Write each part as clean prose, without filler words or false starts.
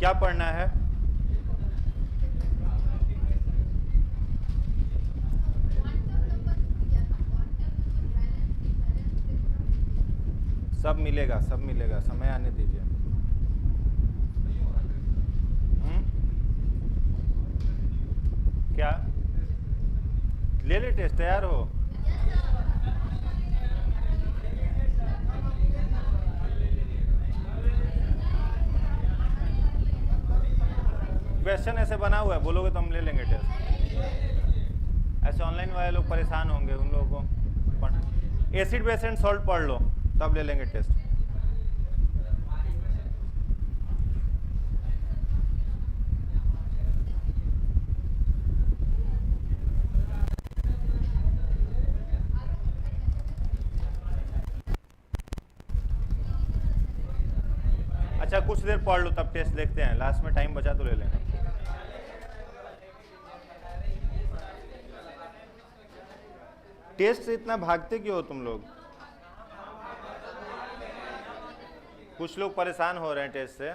क्या पढ़ना है? सब मिलेगा, सब मिलेगा, समय आने दीजिए। क्या ले ले टेस्ट, तैयार हो? क्वेश्चन ऐसे बना हुआ है, बोलोगे तो हम ले लेंगे टेस्ट। ऐसे ऑनलाइन वाले लोग परेशान होंगे, उन लोगों को एसिड बेस एंड सॉल्ट पढ़ लो तब ले लेंगे टेस्ट। अच्छा कुछ देर पढ़ लो तब टेस्ट देखते हैं, लास्ट में टाइम बचा तो ले लेंगे। टेस्ट से इतना भागते क्यों हो तुम लोग? कुछ लोग परेशान हो रहे हैं टेस्ट से।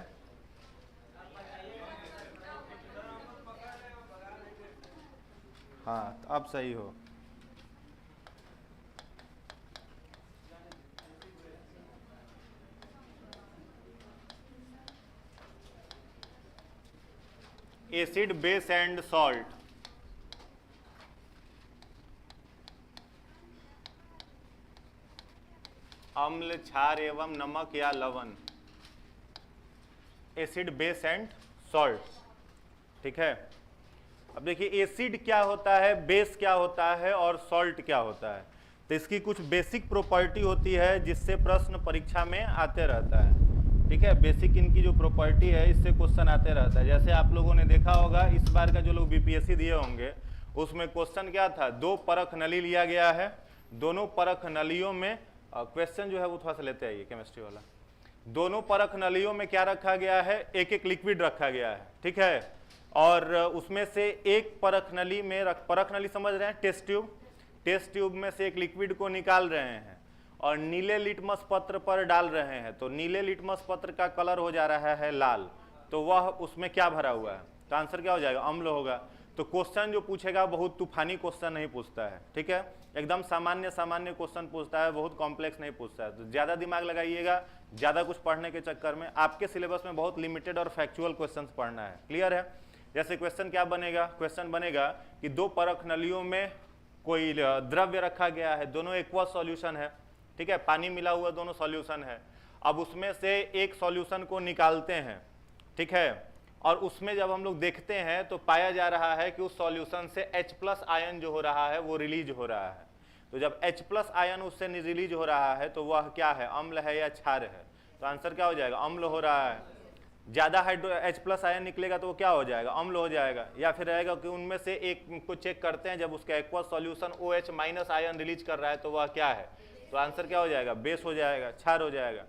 हाँ अब सही हो। एसिड बेस एंड सॉल्ट, अम्ल, क्षार एवं नमक या लवण। एसिड बेस एंड सॉल्ट, ठीक है। अब देखिए एसिड क्या होता है, बेस क्या होता है और सॉल्ट क्या होता है। तो इसकी कुछ बेसिक प्रॉपर्टी होती है जिससे प्रश्न परीक्षा में आते रहता है, ठीक है। बेसिक इनकी जो प्रॉपर्टी है इससे क्वेश्चन आते रहता है। जैसे आप लोगों ने देखा होगा इस बार का जो लोग बीपीएससी दिए होंगे उसमें क्वेश्चन क्या था, 2 परख नली लिया गया है, दोनों परख नलियों में क्वेश्चन जो है वो थोड़ा सा लेते आइए केमिस्ट्री वाला। दोनों परख नलियों में क्या रखा गया है, एक एक लिक्विड रखा गया है, ठीक है। और उसमें से एक परख नली में परख नली समझ रहे हैं, टेस्ट ट्यूब, टेस्ट ट्यूब में से एक लिक्विड को निकाल रहे हैं और नीले लिटमस पत्र पर डाल रहे हैं। तो नीले लिटमस पत्र का कलर हो जा रहा है लाल, तो वह उसमें क्या भरा हुआ है, तो आंसर क्या हो जाएगा, अम्ल होगा। तो क्वेश्चन जो पूछेगा बहुत तूफानी क्वेश्चन नहीं पूछता है, ठीक है, एकदम सामान्य सामान्य क्वेश्चन पूछता है, बहुत कॉम्प्लेक्स नहीं पूछता है। तो ज़्यादा दिमाग लगाइएगा, ज़्यादा कुछ पढ़ने के चक्कर में आपके सिलेबस में बहुत लिमिटेड और फैक्चुअल क्वेश्चन पढ़ना है, क्लियर है। जैसे क्वेश्चन क्या बनेगा, क्वेश्चन बनेगा कि 2 परख नलियों में कोई द्रव्य रखा गया है, दोनों एक्वस सॉल्यूशन है, ठीक है, पानी मिला हुआ दोनों सॉल्यूशन है। अब उसमें से एक सॉल्यूशन को निकालते हैं, ठीक है, और उसमें जब हम लोग देखते हैं तो पाया जा रहा है कि उस सॉल्यूशन से H+ आयन जो हो रहा है वो रिलीज हो रहा है। तो जब H+ आयन उससे रिलीज हो रहा है तो वह क्या है, अम्ल है या क्षार है, तो आंसर क्या हो जाएगा, अम्ल हो रहा है। ज़्यादा H+ आयन निकलेगा तो वो क्या हो जाएगा, अम्ल हो जाएगा। या फिर रहेगा कि उनमें से एक को चेक करते हैं, जब उसका aqueous solution OH- ion release कर रहा है तो वह क्या है, तो आंसर क्या हो जाएगा, बेस हो जाएगा, क्षार हो जाएगा।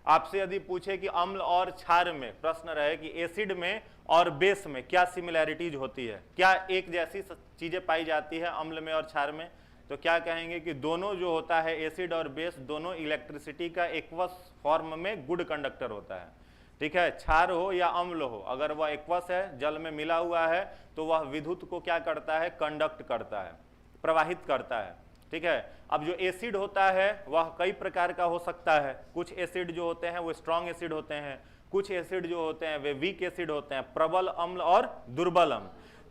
आपसे यदि पूछे कि अम्ल और क्षार में, प्रश्न रहे कि एसिड में और बेस में क्या सिमिलैरिटीज होती है, क्या एक जैसी चीजें पाई जाती है अम्ल में और क्षार में, तो क्या कहेंगे कि दोनों जो होता है एसिड और बेस दोनों इलेक्ट्रिसिटी का एक्वस फॉर्म में गुड कंडक्टर होता है, ठीक है। क्षार हो या अम्ल हो, अगर वह एक्वस है, जल में मिला हुआ है, तो वह विद्युत को क्या करता है, कंडक्ट करता है, प्रवाहित करता है, ठीक है। अब जो एसिड होता है वह कई प्रकार का हो सकता है। कुछ एसिड जो होते हैं वो स्ट्रॉन्ग एसिड होते हैं, कुछ एसिड जो होते हैं वे वीक एसिड होते हैं, प्रबल अम्ल और दुर्बल अम्ल।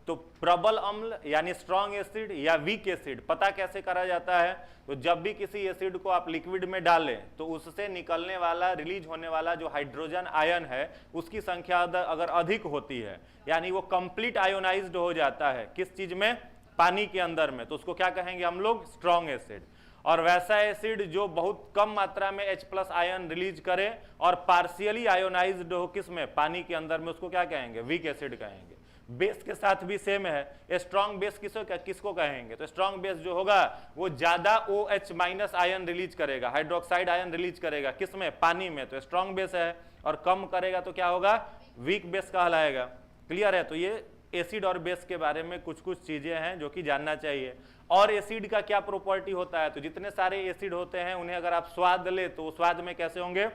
तो प्रबल अम्ल यानी स्ट्रॉन्ग एसिड या वीक एसिड पता कैसे करा जाता है, तो जब भी किसी एसिड को आप लिक्विड में डालें तो उससे निकलने वाला, रिलीज होने वाला जो हाइड्रोजन आयन है उसकी संख्या अगर अधिक होती है, यानी वो कंप्लीट आयोनाइज्ड हो जाता है किस चीज में, पानी के अंदर में, तो उसको क्या कहेंगे हम लोग, स्ट्रॉन्ग एसिड। और वैसा एसिड जो बहुत कम मात्रा में H+ आयन रिलीज करे और पार्शियली आयोनाइज्ड हो किस में, पानी के अंदर में, उसको क्या कहेंगे, वीक एसिड कहेंगे। बेस के साथ भी सेम है, स्ट्रॉन्ग बेस किसको कहेंगे, तो स्ट्रॉन्ग बेस जो होगा वो ज्यादा OH- आयन रिलीज करेगा, हाइड्रोक्साइड आयन रिलीज करेगा किस में, पानी में, तो स्ट्रॉन्ग बेस है। और कम करेगा तो क्या होगा, वीक बेस कहलाएगा, क्लियर है। तो ये एसिड और बेस के बारे में कुछ कुछ चीजें हैं जो कि जानना चाहिए। और एसिड का क्या प्रॉपर्टी होता है, तो जितने सारे एसिड होते हैं उन्हें अगर आप स्वाद ले तो स्वाद में कैसे होंगे,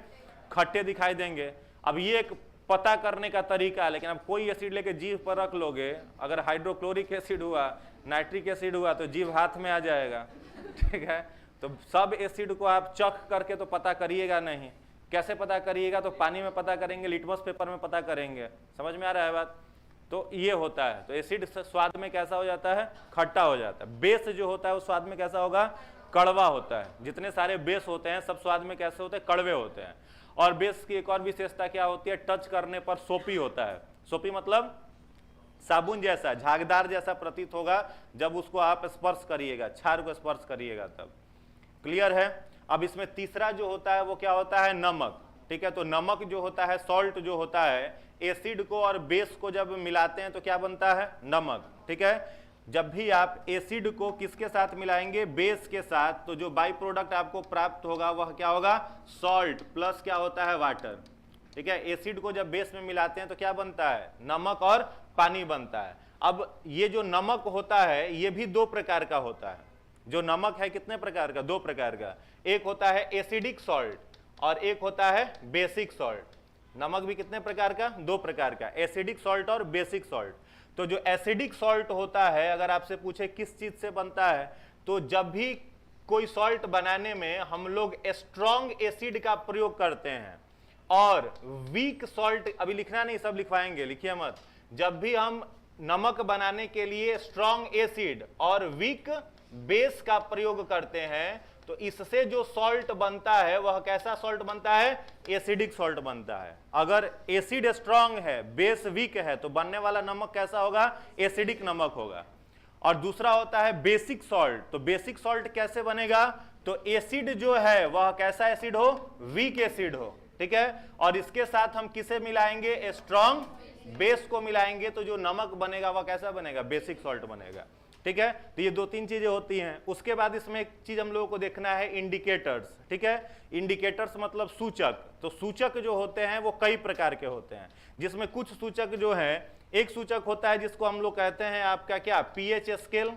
खट्टे दिखाई देंगे। अब ये एक पता करने का तरीका है। लेकिन अब कोई एसिड लेके जीभ पर रख लोगे, अगर हाइड्रोक्लोरिक एसिड हुआ, नाइट्रिक एसिड हुआ, तो जीभ हाथ में आ जाएगा, ठीक है। तो सब एसिड को आप चख करके तो पता करिएगा नहीं। कैसे पता करिएगा? तो पानी में पता करेंगे, लिटमस पेपर में पता करेंगे। समझ में आ रहा है बात? तो ये होता है। तो एसिड स्वाद में कैसा हो जाता है? खट्टा हो जाता है। बेस जो होता है वो स्वाद में कैसा होगा? कड़वा होता है। जितने सारे बेस होते हैं सब स्वाद में कैसे होते हैं? कड़वे होते हैं। और बेस की एक और विशेषता क्या होती है? टच करने पर सोपी होता है। सोपी मतलब साबुन जैसा, झागदार जैसा प्रतीत होगा जब उसको आप स्पर्श करिएगा, क्षार को स्पर्श करिएगा तब। क्लियर है? अब इसमें तीसरा जो होता है वो क्या होता है? नमक, ठीक है। तो नमक जो होता है, सॉल्ट जो होता है, एसिड को और बेस को जब मिलाते हैं तो क्या बनता है? नमक, ठीक है। जब भी आप एसिड को किसके साथ मिलाएंगे? बेस के साथ, तो जो बाई प्रोडक्ट आपको प्राप्त होगा वह क्या होगा? सॉल्ट प्लस क्या होता है? वाटर, ठीक है। एसिड को जब बेस में मिलाते हैं तो क्या बनता है? नमक और पानी बनता है। अब ये जो नमक होता है ये भी दो प्रकार का होता है। जो नमक है कितने प्रकार का? दो प्रकार का। एक होता है एसिडिक सॉल्ट और एक होता है बेसिक सॉल्ट। नमक भी कितने प्रकार का? दो प्रकार का, एसिडिक सॉल्ट और बेसिक सॉल्ट। तो जो एसिडिक सॉल्ट होता है, अगर आपसे पूछे किस चीज से बनता है, तो जब भी कोई सॉल्ट बनाने में हम लोग स्ट्रॉन्ग एसिड का प्रयोग करते हैं और वीक सॉल्ट, अभी लिखना नहीं, सब लिखवाएंगे, लिखिए मत। जब भी हम नमक बनाने के लिए स्ट्रॉन्ग एसिड और वीक बेस का प्रयोग करते हैं तो इससे जो सॉल्ट बनता है वह कैसा सॉल्ट बनता है? एसिडिक सॉल्ट बनता है। अगर एसिड स्ट्रॉन्ग है, बेस वीक है, तो बनने वाला नमक कैसा होगा? एसिडिक नमक होगा। और दूसरा होता है बेसिक सॉल्ट। तो बेसिक सॉल्ट कैसे बनेगा? तो एसिड जो है वह कैसा एसिड हो? वीक एसिड हो, ठीक है। और इसके साथ हम किसे मिलाएंगे? स्ट्रॉन्ग बेस को मिलाएंगे, तो जो नमक बनेगा वह कैसा बनेगा? बेसिक सॉल्ट बनेगा, ठीक है। तो ये दो तीन चीजें होती हैं। उसके बाद इसमें एक चीज हम लोगों को देखना है, इंडिकेटर्स, ठीक है। इंडिकेटर्स मतलब सूचक। तो सूचक जो होते हैं वो कई प्रकार के होते हैं, जिसमें कुछ सूचक जो है, एक सूचक होता है जिसको हम लोग कहते हैं आपका क्या? पीएच स्केल,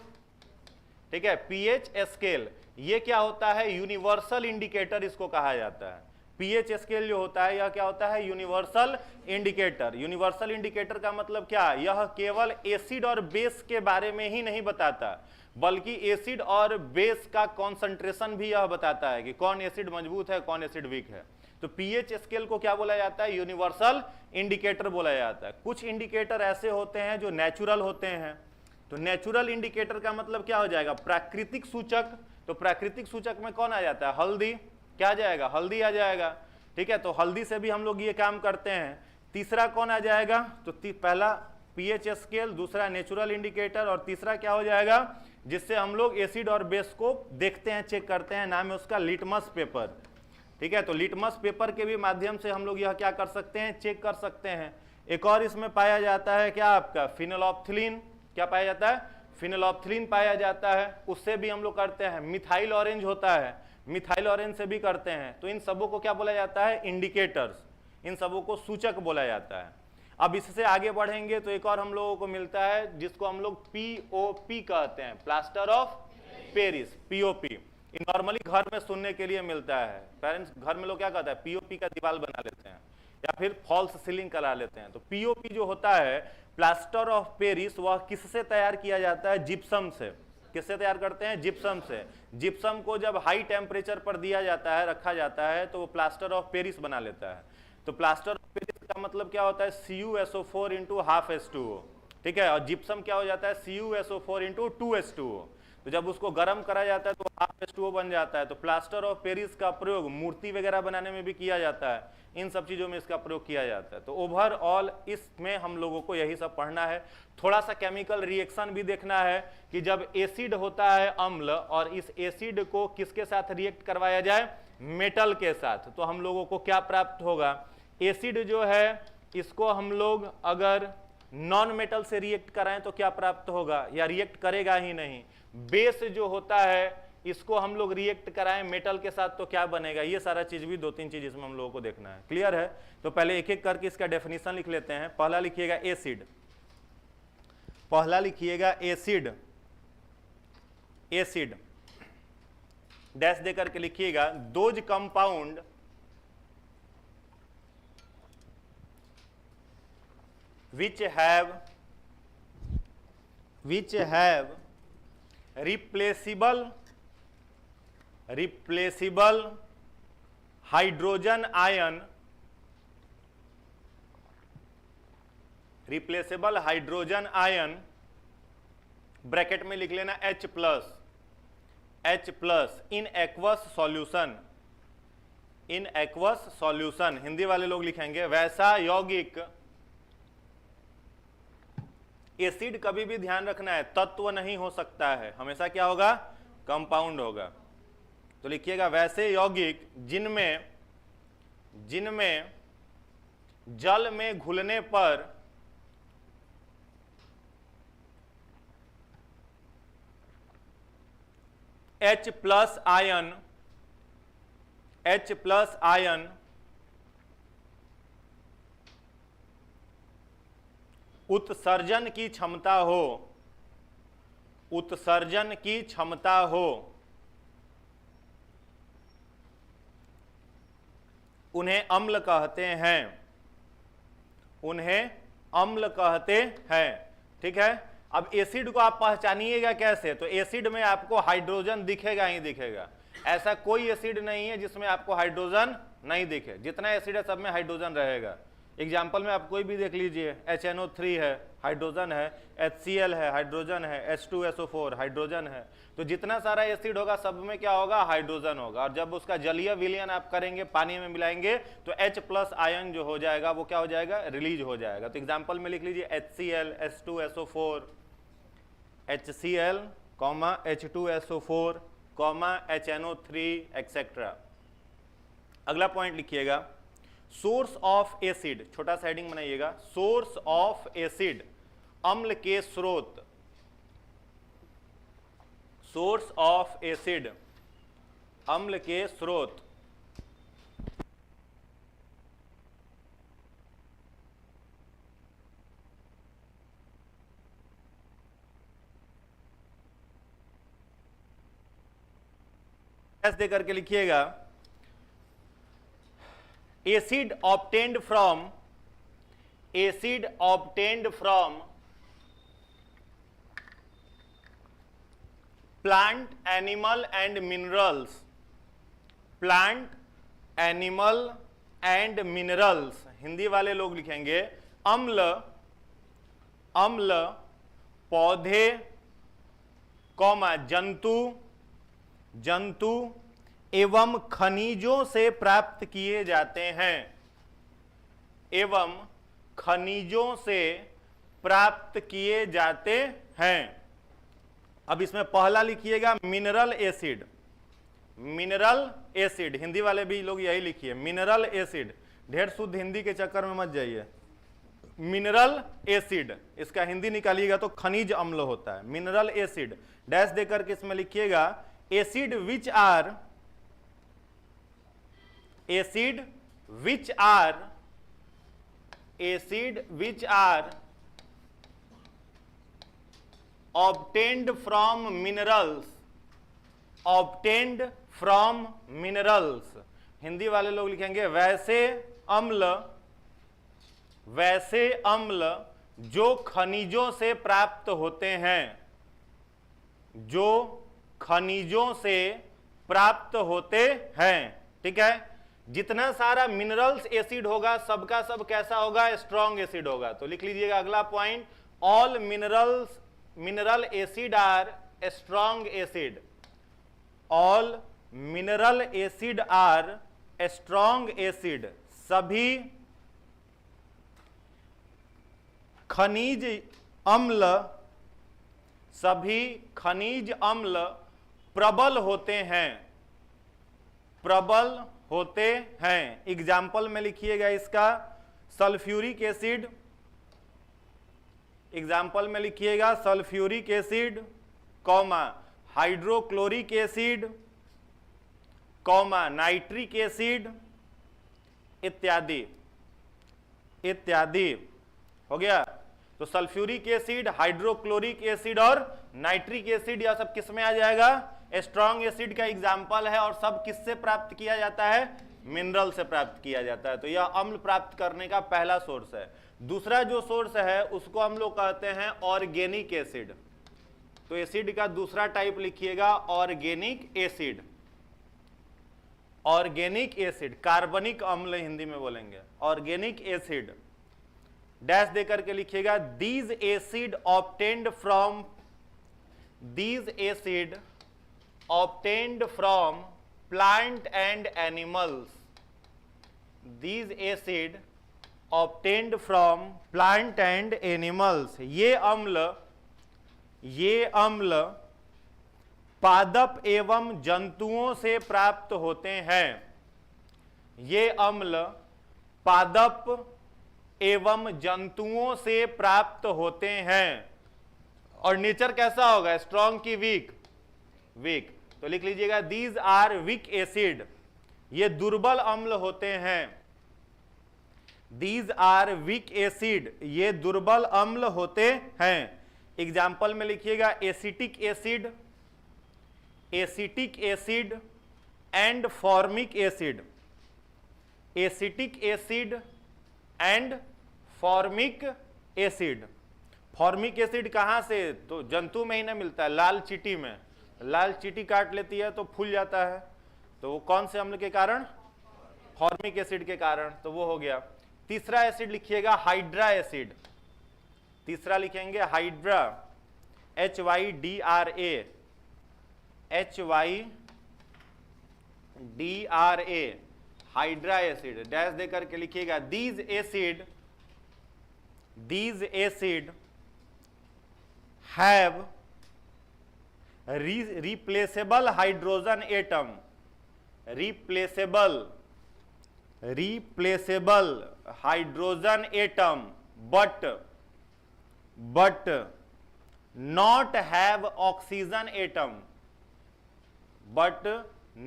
ठीक है। पीएच स्केल ये क्या होता है? यूनिवर्सल इंडिकेटर इसको कहा जाता है। पीएच स्केल जो होता है यह क्या होता है? Universal indicator. यूनिवर्सल इंडिकेटर का मतलब क्या? यह केवल एसिड और बेस के बारे में ही नहीं बताता, बल्कि एसिड और बेस का कॉन्सेंट्रेशन भी यह बताता है कि कौन एसिड मजबूत है, कौन एसिड वीक है। तो पीएच स्केल को क्या बोला जाता है? यूनिवर्सल इंडिकेटर बोला जाता है। कुछ इंडिकेटर ऐसे होते हैं जो नेचुरल होते हैं। तो नेचुरल इंडिकेटर का मतलब क्या हो जाएगा? प्राकृतिक सूचक। तो प्राकृतिक सूचक में कौन आ जाता है? हल्दी, क्या आ जाएगा? हल्दी आ जाएगा, ठीक है। तो हल्दी से भी हम लोग ये काम करते हैं। तीसरा कौन आ जाएगा? तो पहला पीएच स्केल, दूसरा नेचुरल इंडिकेटर, और तीसरा क्या हो जाएगा जिससे हम लोग एसिड और बेस को देखते हैं, चेक करते हैं? नाम है उसका लिटमस पेपर, ठीक है। तो लिटमस पेपर के भी माध्यम से हम लोग यह क्या कर सकते हैं? चेक कर सकते हैं। एक और इसमें पाया जाता है क्या आपका? फिनोल्फथलीन। क्या पाया जाता है? फिनोल्फथलीन पाया जाता है, उससे भी हम लोग करते हैं। मिथाइल ऑरेंज होता है, मिथाइल ऑरेंज से भी करते हैं। तो इन सबों को क्या बोला जाता है? इंडिकेटर्स। इन सबों को सूचक बोला जाता है। अब इससे आगे बढ़ेंगे तो एक और हम लोगों को मिलता है जिसको हम लोग पीओपी कहते हैं, plaster of Paris, POP. Normally घर में सुनने के लिए मिलता है। पेरेंट्स घर में लोग क्या कहता है? पीओपी का दीवार बना लेते हैं या फिर फॉल्स सीलिंग करा लेते हैं। तो पीओपी जो होता है, प्लास्टर ऑफ पेरिस, वह किससे तैयार किया जाता है? जिप्सम से। किससे तैयार करते हैं? जिप्सम से। जिप्सम को जब हाई टेम्परेचर पर दिया जाता है, रखा जाता है, तो वो प्लास्टर ऑफ पेरिस बना लेता है। तो प्लास्टर ऑफ पेरिस का मतलब क्या होता है? CuSO4 × ½ H2O, ठीक है। और जिप्सम क्या हो जाता है? CuSO4 × 2H2O। तो जब उसको गर्म करा जाता है तो ½ H2O बन जाता है। तो प्लास्टर ऑफ पेरिस का प्रयोग मूर्ति वगैरह बनाने में भी किया जाता है, इन सब चीजों में इसका प्रयोग किया जाता है। तो ओवरऑल इसमें हम लोगों को यही सब पढ़ना है। थोड़ा सा केमिकल रिएक्शन भी देखना है कि जब एसिड होता है अम्ल, और इस एसिड को किसके साथ रिएक्ट करवाया जाए? मेटल के साथ, तो हम लोगों को क्या प्राप्त होगा? एसिड जो है इसको हम लोग अगर नॉन मेटल से रिएक्ट कराएं तो क्या प्राप्त होगा? या रिएक्ट करेगा ही नहीं। बेस जो होता है इसको हम लोग रिएक्ट कराएं मेटल के साथ तो क्या बनेगा? ये सारा चीज भी दो तीन चीज इसमें हम लोगों को देखना है। क्लियर है? तो पहले एक एक करके इसका डेफिनेशन लिख लेते हैं। पहला लिखिएगा एसिड, पहला लिखिएगा एसिड, एसिड डैश देकर के लिखिएगा those compound which have replaceable hydrogen ion, bracket में लिख लेना H plus in aqueous solution, Hindi वाले लोग लिखेंगे वैसा यौगिक। एसिड कभी भी ध्यान रखना है तत्व नहीं हो सकता है, हमेशा क्या होगा, कंपाउंड होगा। तो लिखिएगा वैसे यौगिक जिनमें जल में घुलने पर H प्लस आयन उत्सर्जन की क्षमता हो, उन्हें अम्ल कहते हैं। ठीक है, अब एसिड को आप पहचानिएगा कैसे, तो एसिड में आपको हाइड्रोजन दिखेगा ही दिखेगा, ऐसा कोई एसिड नहीं है जिसमें आपको हाइड्रोजन नहीं दिखे, जितना एसिड है सब में हाइड्रोजन रहेगा। एग्जाम्पल में आप कोई भी देख लीजिए, HNO3 है हाइड्रोजन है, HCl है हाइड्रोजन है, H2SO4 हाइड्रोजन है। तो जितना सारा एसिड होगा सब में क्या होगा, हाइड्रोजन होगा। और जब उसका जलीय विलयन आप करेंगे, पानी में मिलाएंगे, तो H प्लस आयन जो हो जाएगा वो क्या हो जाएगा, रिलीज हो जाएगा। तो एग्जाम्पल में लिख लीजिए HCl, H2SO4, HCl, H2SO4, HNO3 etcetera. अगला पॉइंट लिखिएगा, सोर्स ऑफ एसिड, छोटा सा हेडिंग बनाइएगा, सोर्स ऑफ एसिड, अम्ल के स्रोत, सोर्स ऑफ एसिड, अम्ल के स्रोत। एस दे करके लिखिएगा, acid obtained from plant, animal and minerals, Hindi वाले लोग लिखेंगे अम्ल पौधे, जंतु एवं खनिजों से प्राप्त किए जाते हैं, अब इसमें पहला लिखिएगा मिनरल एसिड, हिंदी वाले भी लोग यही लिखिए मिनरल एसिड, ढेर शुद्ध हिंदी के चक्कर में मत जाइए। मिनरल एसिड इसका हिंदी निकालिएगा तो खनिज अम्ल होता है, मिनरल एसिड। डैश देकर के इसमें लिखिएगा acid which are obtained from minerals, Hindi वाले लोग लिखेंगे वैसे अम्ल जो खनिजों से प्राप्त होते हैं। ठीक है, जितना सारा मिनरल्स एसिड होगा सबका सब कैसा होगा, स्ट्रॉन्ग एसिड होगा। तो लिख लीजिएगा अगला point, all mineral acid are strong acid, all mineral acid are strong acid, सभी खनिज अम्ल प्रबल होते हैं। एग्जाम्पल में लिखिएगा इसका sulphuric acid, hydrochloric acid, nitric acid इत्यादि। हो गया, तो सल्फ्यूरिक एसिड, हाइड्रोक्लोरिक एसिड और नाइट्रिक एसिड यह सब किस में आ जाएगा, स्ट्रॉन्ग एसिड का एग्जाम्पल है। और सब किससे प्राप्त किया जाता है, मिनरल से प्राप्त किया जाता है। तो यह अम्ल प्राप्त करने का पहला सोर्स है। दूसरा जो सोर्स है उसको हम लोग कहते हैं ऑर्गेनिक एसिड। तो एसिड का दूसरा टाइप लिखिएगा ऑर्गेनिक एसिड। ऑर्गेनिक एसिड, कार्बनिक अम्ल हिंदी में बोलेंगे, ऑर्गेनिक एसिड डैश देकर के लिखिएगा these acid obtained from, these acid obtained from plant and animals, these acid obtained from plant and animals. ये अम्ल पादप एवं जंतुओं से प्राप्त होते हैं। ये अम्ल पादप एवं जंतुओं से प्राप्त होते हैं। और नेचर कैसा होगा, स्ट्रॉन्ग की वीक? वीक। तो लिख लीजिएगा दीज आर वीक एसिड, ये दुर्बल अम्ल होते हैं। दीज आर वीक एसिड, ये दुर्बल अम्ल होते हैं। एग्जाम्पल में लिखिएगा acetic acid, acetic acid and formic acid, acetic acid and formic acid. Formic acid कहां से? तो जंतु में ही ना मिलता है, लाल चींटी में। लाल चींटी काट लेती है तो फूल जाता है, तो वो कौन से अम्ल के कारण? फॉर्मिक एसिड के कारण। तो वो हो गया। तीसरा एसिड लिखिएगा हाइड्रा एसिड। तीसरा लिखेंगे hydra, HYDRA, HYDRA, hydra acid dash देकर के लिखिएगा these acid have replaceable hydrogen atom, replaceable hydrogen atom but not have oxygen atom, but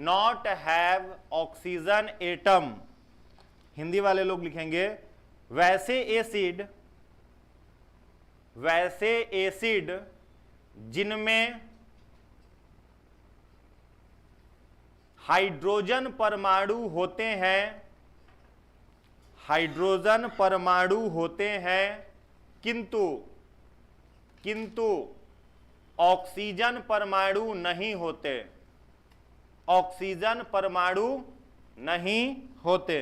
not have oxygen atom। Hindi वाले लोग लिखेंगे वैसे एसिड जिनमें हाइड्रोजन परमाणु होते हैं, हाइड्रोजन परमाणु होते हैं, किंतु ऑक्सीजन परमाणु नहीं होते, ऑक्सीजन परमाणु नहीं होते।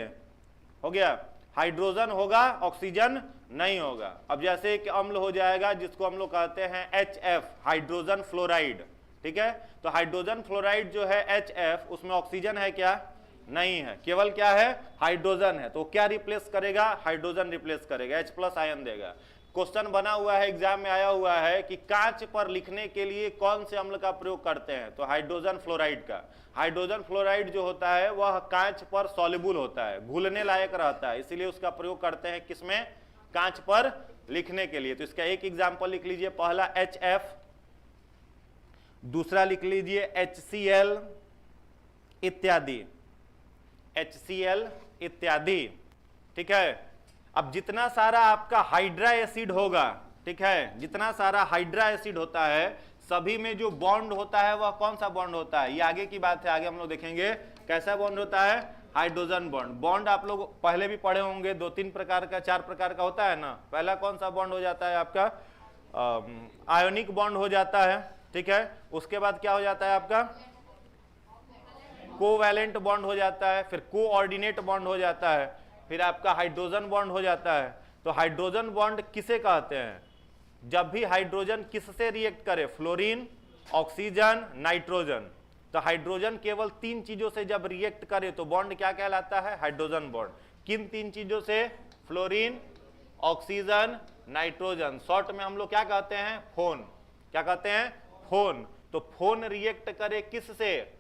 हो गया, हाइड्रोजन होगा, ऑक्सीजन नहीं होगा। अब जैसे कि अम्ल हो जाएगा जिसको हम लोग कहते हैं HF, हाइड्रोजन फ्लोराइड। ठीक है, तो हाइड्रोजन फ्लोराइड जो है HF, उसमें ऑक्सीजन है क्या? नहीं है, केवल क्या है? हाइड्रोजन है। तो क्या रिप्लेस करेगा? हाइड्रोजन रिप्लेस करेगा, H+ आयन देगा। क्वेश्चन बना हुआ है, एग्जाम में आया हुआ है कि कांच पर लिखने के लिए कौन से अम्ल का प्रयोग करते हैं? तो हाइड्रोजन फ्लोराइड का। हाइड्रोजन फ्लोराइड जो होता है वह कांच पर सॉल्युबल होता है, घुलने लायक रहता है, इसीलिए उसका प्रयोग करते हैं किसमें? कांच पर लिखने के लिए। तो इसका एक एग्जाम्पल लिख लीजिए, पहला HF, दूसरा लिख लीजिए HCl इत्यादि, HCl इत्यादि। ठीक है, अब जितना सारा आपका हाइड्रा एसिड होगा, ठीक है, जितना सारा हाइड्रा एसिड होता है सभी में जो बॉन्ड होता है वह कौन सा बॉन्ड होता है? ये आगे की बात है, आगे हम लोग देखेंगे कैसा बॉन्ड होता है। Hydrogen bond. बॉन्ड आप लोग पहले भी पढ़े होंगे, 2-3 प्रकार का, 4 प्रकार का होता है ना। पहला कौन सा बॉन्ड हो जाता है आपका? आयोनिक बॉन्ड हो जाता है। ठीक है, उसके बाद क्या हो जाता है आपका? कोवैलेंट बॉन्ड हो जाता है, फिर कोऑर्डिनेट बॉन्ड हो जाता है, फिर आपका हाइड्रोजन बॉन्ड हो जाता है। तो हाइड्रोजन बॉन्ड किसे कहते हैं? जब भी हाइड्रोजन किससे रिएक्ट करे? Fluorine, oxygen, nitrogen. तो हाइड्रोजन केवल 3 चीजों से जब रिएक्ट करे तो बॉन्ड क्या कहलाता है? Hydrogen bond. किन 3 चीजों से? Fluorine, oxygen, nitrogen. शॉर्ट में हम लोग क्या कहते हैं? फोन। क्या कहते हैं? फोन। तो फोन रिएक्ट करे किससे?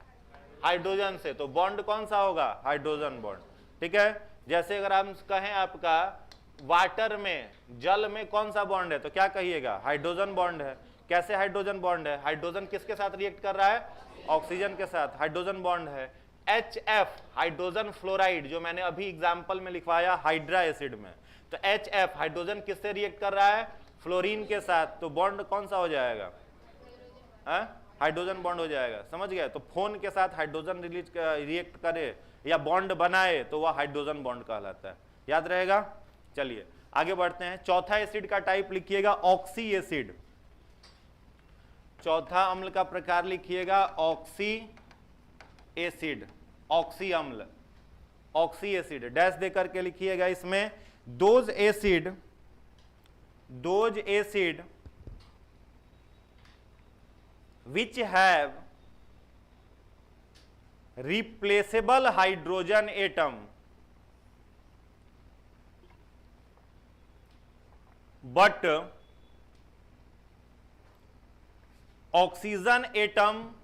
हाइड्रोजन से। तो बॉन्ड कौन सा होगा? Hydrogen bond. ठीक है, जैसे अगर हम कहें आपका वाटर में, जल में कौन सा बॉन्ड है, तो क्या कहिएगा? हाइड्रोजन बॉन्ड है। कैसे हाइड्रोजन बॉन्ड है? हाइड्रोजन किसके साथ रिएक्ट कर रहा है? ऑक्सीजन के साथ। हाइड्रोजन बॉन्ड है। HF, हाइड्रोजन फ्लोराइड, जो मैंने अभी एग्जाम्पल में लिखवाया हाइड्रा एसिड में। तो HF हाइड्रोजन किससे रिएक्ट कर रहा है? फ्लोरीन के साथ। तो बॉन्ड कौन सा हो जाएगा? हाइड्रोजन बॉन्ड हो जाएगा। समझ गए? तो फोन के साथ हाइड्रोजन रिएक्ट करे या बॉन्ड बनाए तो वह हाइड्रोजन बॉन्ड कहलाता है। याद रहेगा? चलिए आगे बढ़ते हैं, चौथा एसिड का टाइप लिखिएगा ऑक्सी एसिड। चौथा अम्ल का प्रकार लिखिएगा ऑक्सी एसिड, ऑक्सी अम्ल, ऑक्सी एसिड। डैश देकर के लिखिएगा इसमें, those acid which have replaceable hydrogen atom but oxygen atom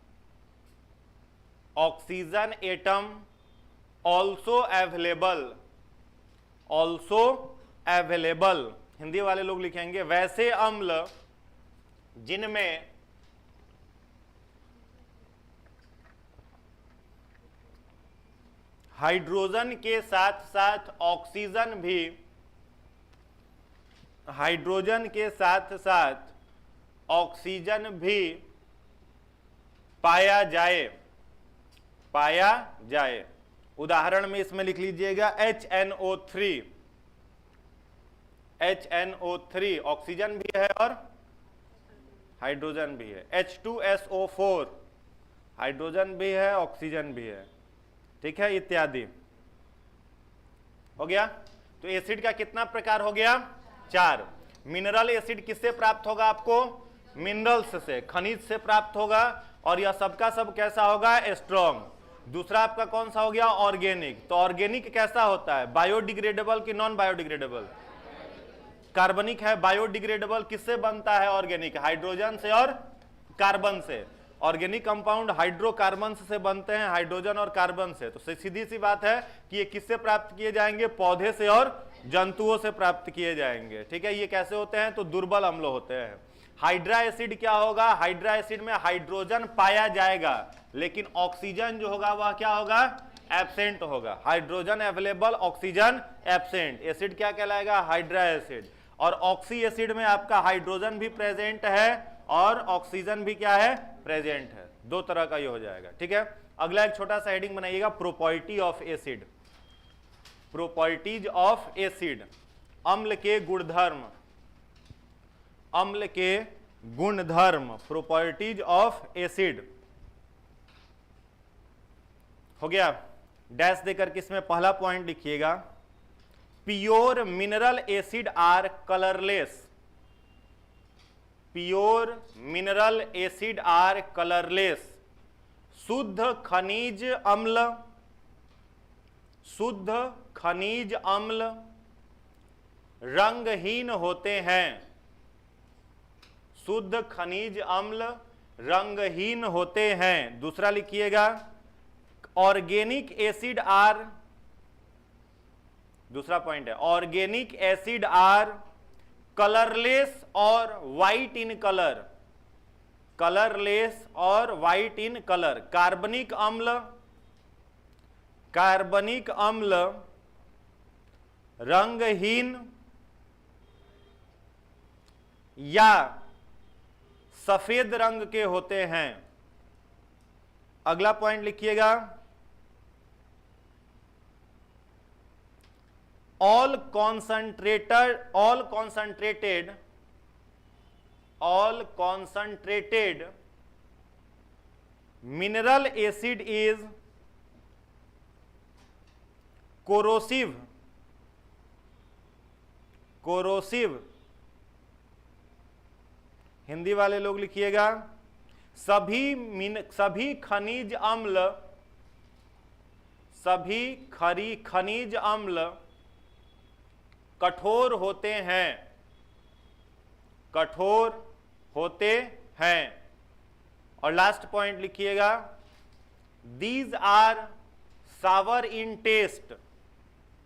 also available। Hindi वाले लोग लिखेंगे वैसे अम्ल जिनमें हाइड्रोजन के साथ साथ ऑक्सीजन भी, हाइड्रोजन के साथ साथ ऑक्सीजन भी पाया जाए। उदाहरण में इसमें लिख लीजिएगा HNO3 ऑक्सीजन भी है और हाइड्रोजन भी है। H2SO4 हाइड्रोजन भी है ऑक्सीजन भी है, ठीक है, इत्यादि। हो गया। तो एसिड का कितना प्रकार हो गया? 4। मिनरल एसिड किससे प्राप्त होगा? आपको मिनरल्स से, खनिज से प्राप्त होगा, और यह सबका सब कैसा होगा? स्ट्रॉन्ग। दूसरा आपका कौन सा हो गया? ऑर्गेनिक। तो ऑर्गेनिक कैसा होता है? बायोडिग्रेडेबल कि नॉन बायोडिग्रेडेबल? कार्बनिक है। बायोडिग्रेडेबल किससे बनता है? ऑर्गेनिक हाइड्रोजन से और कार्बन से। ऑर्गेनिक कंपाउंड हाइड्रोकार्बन से बनते हैं, हाइड्रोजन और कार्बन से। तो सीधी सी बात है कि ये किससे प्राप्त किए जाएंगे? पौधे से और जंतुओं से प्राप्त किए जाएंगे, ठीक है। ये कैसे होते हैं? तो दुर्बल अम्ल होते हैं। हाइड्रा एसिड क्या होगा? हाइड्रा एसिड में हाइड्रोजन पाया जाएगा, लेकिन ऑक्सीजन जो होगा वह क्या होगा? एब्सेंट होगा। Hydrogen available, oxygen absent, acid क्या कहलाएगा? Hydra acid. और ऑक्सी एसिड में आपका हाइड्रोजन भी प्रेजेंट है और ऑक्सीजन भी क्या है? प्रेजेंट है। दो तरह का ये हो जाएगा, ठीक है। अगला एक छोटा सा हेडिंग बनाइएगा, property of acid. Properties of acid, अम्ल के गुणधर्म, अम्ल के गुणधर्म, प्रॉपर्टीज ऑफ एसिड। हो गया। डैश देकर के इसमें पहला पॉइंट लिखिएगा, pure mineral acid are colourless. Pure mineral acid are colourless. शुद्ध खनिज अम्ल, शुद्ध खनिज अम्ल रंगहीन होते हैं। शुद्ध खनिज अम्ल रंगहीन होते हैं। दूसरा लिखिएगा, ऑर्गेनिक एसिड आर, दूसरा पॉइंट है, ऑर्गेनिक एसिड आर कलरलेस और व्हाइट इन कलर, कलरलेस और व्हाइट इन कलर। कार्बनिक अम्ल, कार्बनिक अम्ल रंगहीन या सफेद रंग के होते हैं। अगला पॉइंट लिखिएगा, all concentrated mineral acid is corrosive, Hindi वाले लोग लिखिएगा, सभी खनिज अम्ल, सभी खनिज अम्ल कठोर होते हैं, कठोर होते हैं। और लास्ट पॉइंट लिखिएगा, these are sour in taste,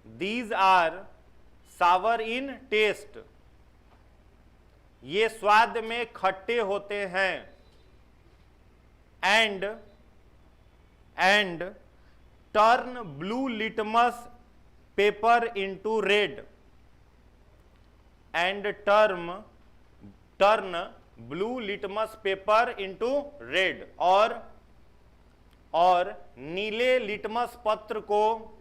these are sour in taste, ये स्वाद में खट्टे होते हैं। And turn blue litmus paper into red, and turn blue litmus paper into red, और नीले लिटमस पत्र को,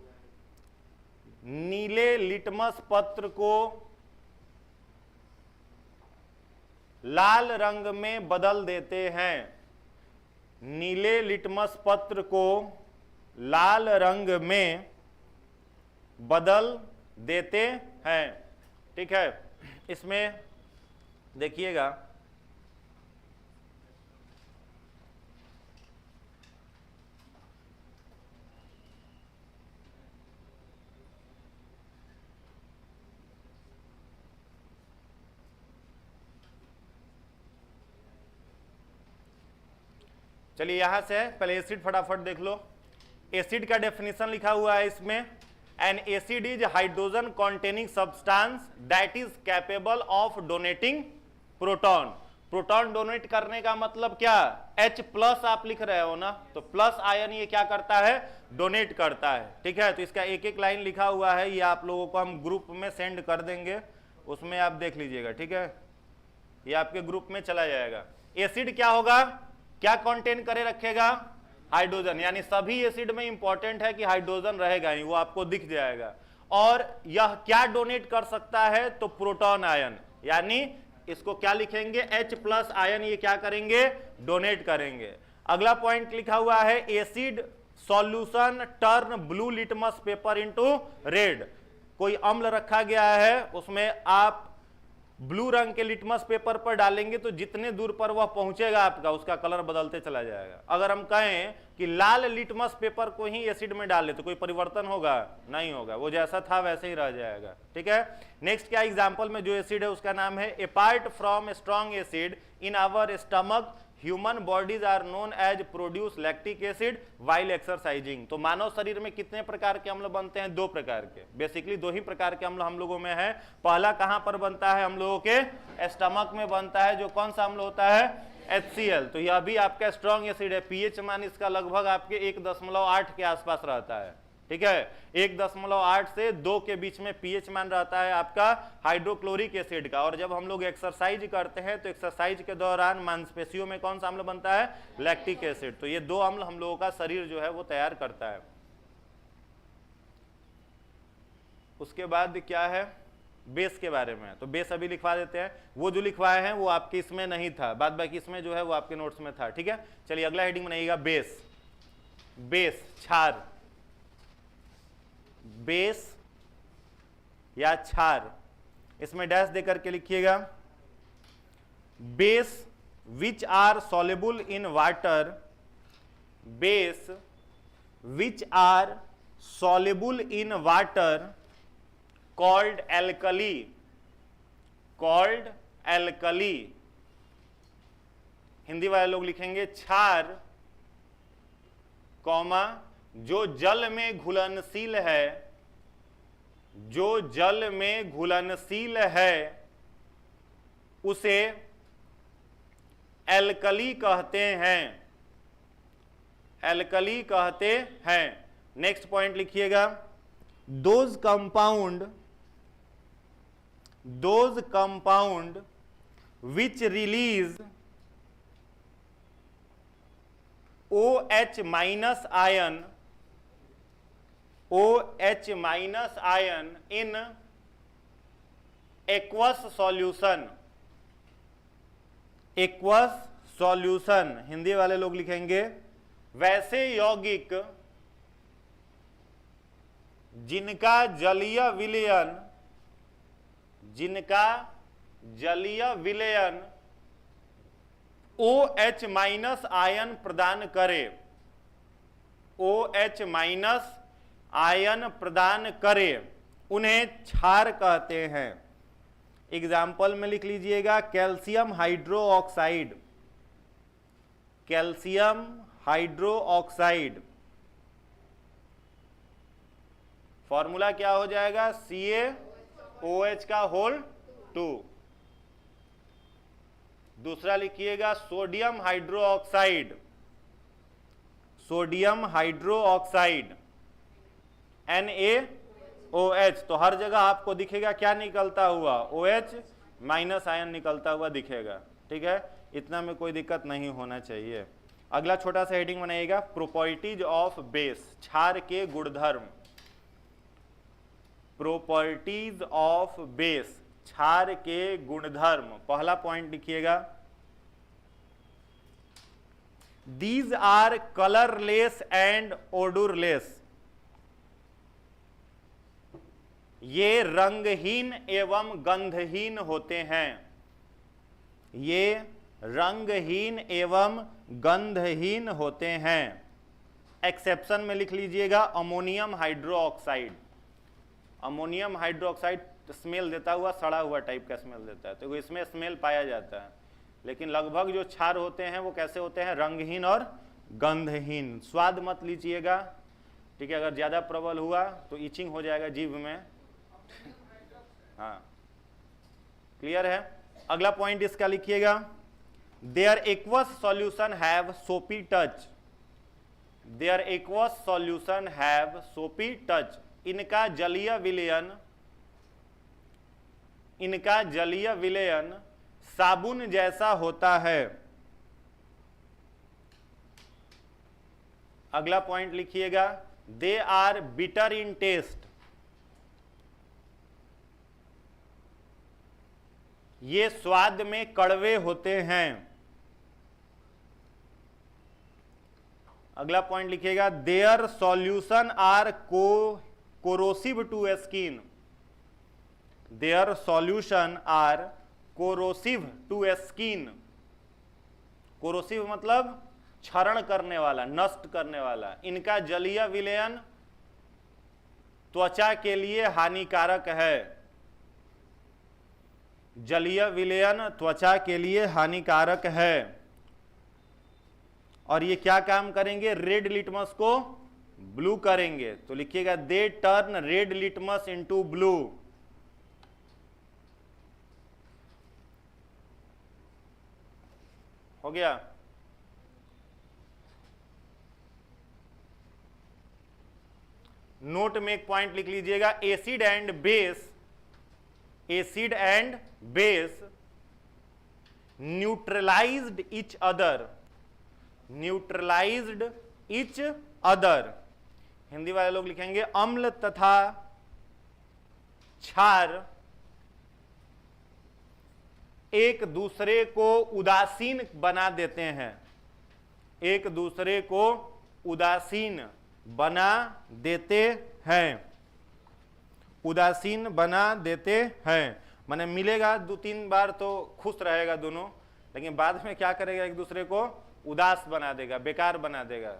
नीले लिटमस पत्र को लाल रंग में बदल देते हैं, नीले लिटमस पत्र को लाल रंग में बदल देते हैं। ठीक है, इसमें देखिएगा चलिए यहां से पहले एसिड फटाफट देख लो। एसिड का डेफिनेशन लिखा हुआ है इसमें, N acid is hydrogen containing substance that is capable of donating proton. Proton donate करने का मतलब क्या, H प्लस आप लिख रहे हो ना, तो प्लस आयन ये क्या करता है, डोनेट करता है। ठीक है, तो इसका एक एक लाइन लिखा हुआ है, ये आप लोगों को हम ग्रुप में सेंड कर देंगे, उसमें आप देख लीजिएगा। ठीक है, ये आपके ग्रुप में चला जाएगा। एसिड क्या होगा, क्या कंटेन करे रखेगा, हाइड्रोजन, यानी सभी एसिड में इंपॉर्टेंट है कि हाइड्रोजन रहेगा ही, वो आपको दिख जाएगा। और यह क्या डोनेट कर सकता है, तो प्रोटॉन आयन, यानी इसको क्या लिखेंगे, H प्लस आयन ये क्या करेंगे, डोनेट करेंगे। अगला पॉइंट लिखा हुआ है, acid solution turn blue litmus paper into red. कोई अम्ल रखा गया है, उसमें आप ब्लू रंग के लिटमस पेपर पर डालेंगे तो जितने दूर पर वह पहुंचेगा आपका उसका कलर बदलते चला जाएगा। अगर हम कहें कि लाल लिटमस पेपर को ही एसिड में डाले तो कोई परिवर्तन होगा, नहीं होगा, वो जैसा था वैसे ही रह जाएगा। ठीक है, नेक्स्ट क्या एग्जांपल में जो एसिड है उसका नाम है, apart from strong acid in our stomach human bodies are known as produce lactic acid while exercising. तो मानव शरीर में कितने प्रकार के अम्ल बनते हैं, 2 प्रकार के, बेसिकली 2 ही प्रकार के अम्ल हम लोगों में है। पहला कहां पर बनता है, हम लोगों के स्टमक में बनता है, जो कौन सा अम्ल होता है, HCl। तो यह भी आपका स्ट्रॉन्ग एसिड है, पीएच मान इसका लगभग आपके 1.8 के आसपास रहता है। ठीक है, 1.8 से 2 के बीच में पीएच मान रहता है आपका हाइड्रोक्लोरिक एसिड का। और जब हम लोग एक्सरसाइज करते हैं तो एक्सरसाइज के दौरान मांसपेशियों में कौन सा अम्ल बनता है, लैक्टिक एसिड। तो ये 2 अम्ल हम लोगों का शरीर जो है वो तैयार करता है। उसके बाद क्या है, बेस के बारे में, तो बेस अभी लिखवा देते हैं। वो जो लिखवाए हैं वो आपके इसमें नहीं था, बाद बाकी इसमें जो है वो आपके नोट्स में था। ठीक है, चलिए अगला हेडिंग बनाइएगा, बेस। बेस क्षार, बेस या क्षार, इसमें डैश देकर के लिखिएगा। Base which are soluble in water, base which are soluble in water called alkali, called alkali. Hindi वाले लोग लिखेंगे क्षार, कॉमा जो जल में घुलनशील है, जो जल में घुलनशील है उसे एल्कली कहते हैं, एल्कली कहते हैं। नेक्स्ट पॉइंट लिखिएगा, those compound which release OH minus ion, OH minus ion in aqueous solution, aqueous solution, Hindi वाले लोग लिखेंगे वैसे यौगिक जिनका जलीय विलयन, जिनका जलीय विलयन OH माइनस आयन प्रदान करे, OH माइनस आयन प्रदान करे, उन्हें क्षार कहते हैं। एग्जाम्पल में लिख लीजिएगा, calcium hydroxide, calcium hydroxide, formula क्या हो जाएगा, CaOH का होल 2। दूसरा लिखिएगा sodium hydroxide, sodium hydroxide NaOH। तो हर जगह आपको दिखेगा क्या निकलता हुआ, OH माइनस आयन निकलता हुआ दिखेगा। ठीक है, इतना में कोई दिक्कत नहीं होना चाहिए। अगला छोटा सा हेडिंग बनाइएगा, प्रॉपर्टीज ऑफ बेस, क्षार के गुणधर्म, प्रॉपर्टीज ऑफ बेस, क्षार के गुणधर्म, पहला पॉइंट लिखिएगा, दीज आर कलरलेस एंड ओडुरलेस, ये रंगहीन एवं गंधहीन होते हैं, ये रंगहीन एवं गंधहीन होते हैं। एक्सेप्शन में लिख लीजिएगा ammonium hydroxide, ammonium hydroxide smell देता हुआ सड़ा हुआ टाइप का स्मेल देता है, तो इसमें स्मेल पाया जाता है, लेकिन लगभग जो क्षार होते हैं वो कैसे होते हैं, रंगहीन और गंधहीन। स्वाद मत लीजिएगा, ठीक है, अगर ज्यादा प्रबल हुआ तो इचिंग हो जाएगा जीभ में। हाँ, क्लियर है। अगला पॉइंट इसका लिखिएगा, their aqueous solution have soapy touch, their aqueous solution have soapy touch, इनका जलीय विलयन, इनका जलीय विलयन साबुन जैसा होता है। अगला पॉइंट लिखिएगा, they are bitter in taste, ये स्वाद में कड़वे होते हैं। अगला पॉइंट लिखिएगा, their solution are corrosive to skin, their solution are corrosive to skin, corrosive मतलब क्षरण करने वाला, नष्ट करने वाला। इनका जलीय विलयन त्वचा के लिए हानिकारक है, जलीय विलयन त्वचा के लिए हानिकारक है। और ये क्या काम करेंगे, रेड लिटमस को ब्लू करेंगे, तो लिखिएगा they turn red litmus into blue. हो गया। नोट में एक पॉइंट लिख लीजिएगा, acid and base, acid and base neutralised each other, neutralised each other. Hindi वाले लोग लिखेंगे अम्ल तथा क्षार एक दूसरे को उदासीन बना देते हैं, एक दूसरे को उदासीन बना देते हैं, उदासीन बना देते हैं। माने मिलेगा 2-3 बार तो खुश रहेगा दोनों, लेकिन बाद में क्या करेगा, एक दूसरे को उदास बना देगा, बेकार बना देगा।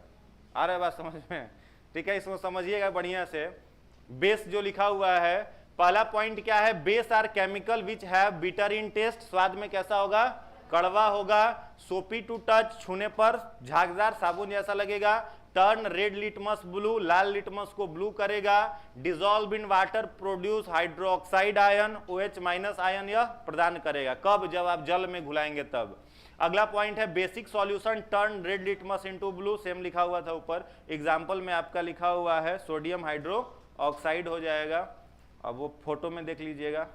आ रहा है बात समझ में, ठीक है, इसको समझिएगा बढ़िया से। बेस जो लिखा हुआ है, पहला पॉइंट क्या है, base are chemical which have bitter in taste, स्वाद में कैसा होगा, कड़वा होगा। सोपी टू टच, छूने पर झागदार साबुन जैसा लगेगा। टर्न रेड लिटमस ब्लू, लाल लिटमस को ब्लू करेगा। Dissolve in water produce hydroxide ion, OH minus ion यह प्रदान करेगा। कब, जब आप जल में घुलाएंगे तब। अगला पॉइंट है basic solution turn red litmus into blue, same लिखा हुआ था ऊपर, एग्जांपल में आपका लिखा हुआ है सोडियम हाइड्रोक्साइड हो जाएगा। अब वो फोटो में देख लीजिएगा।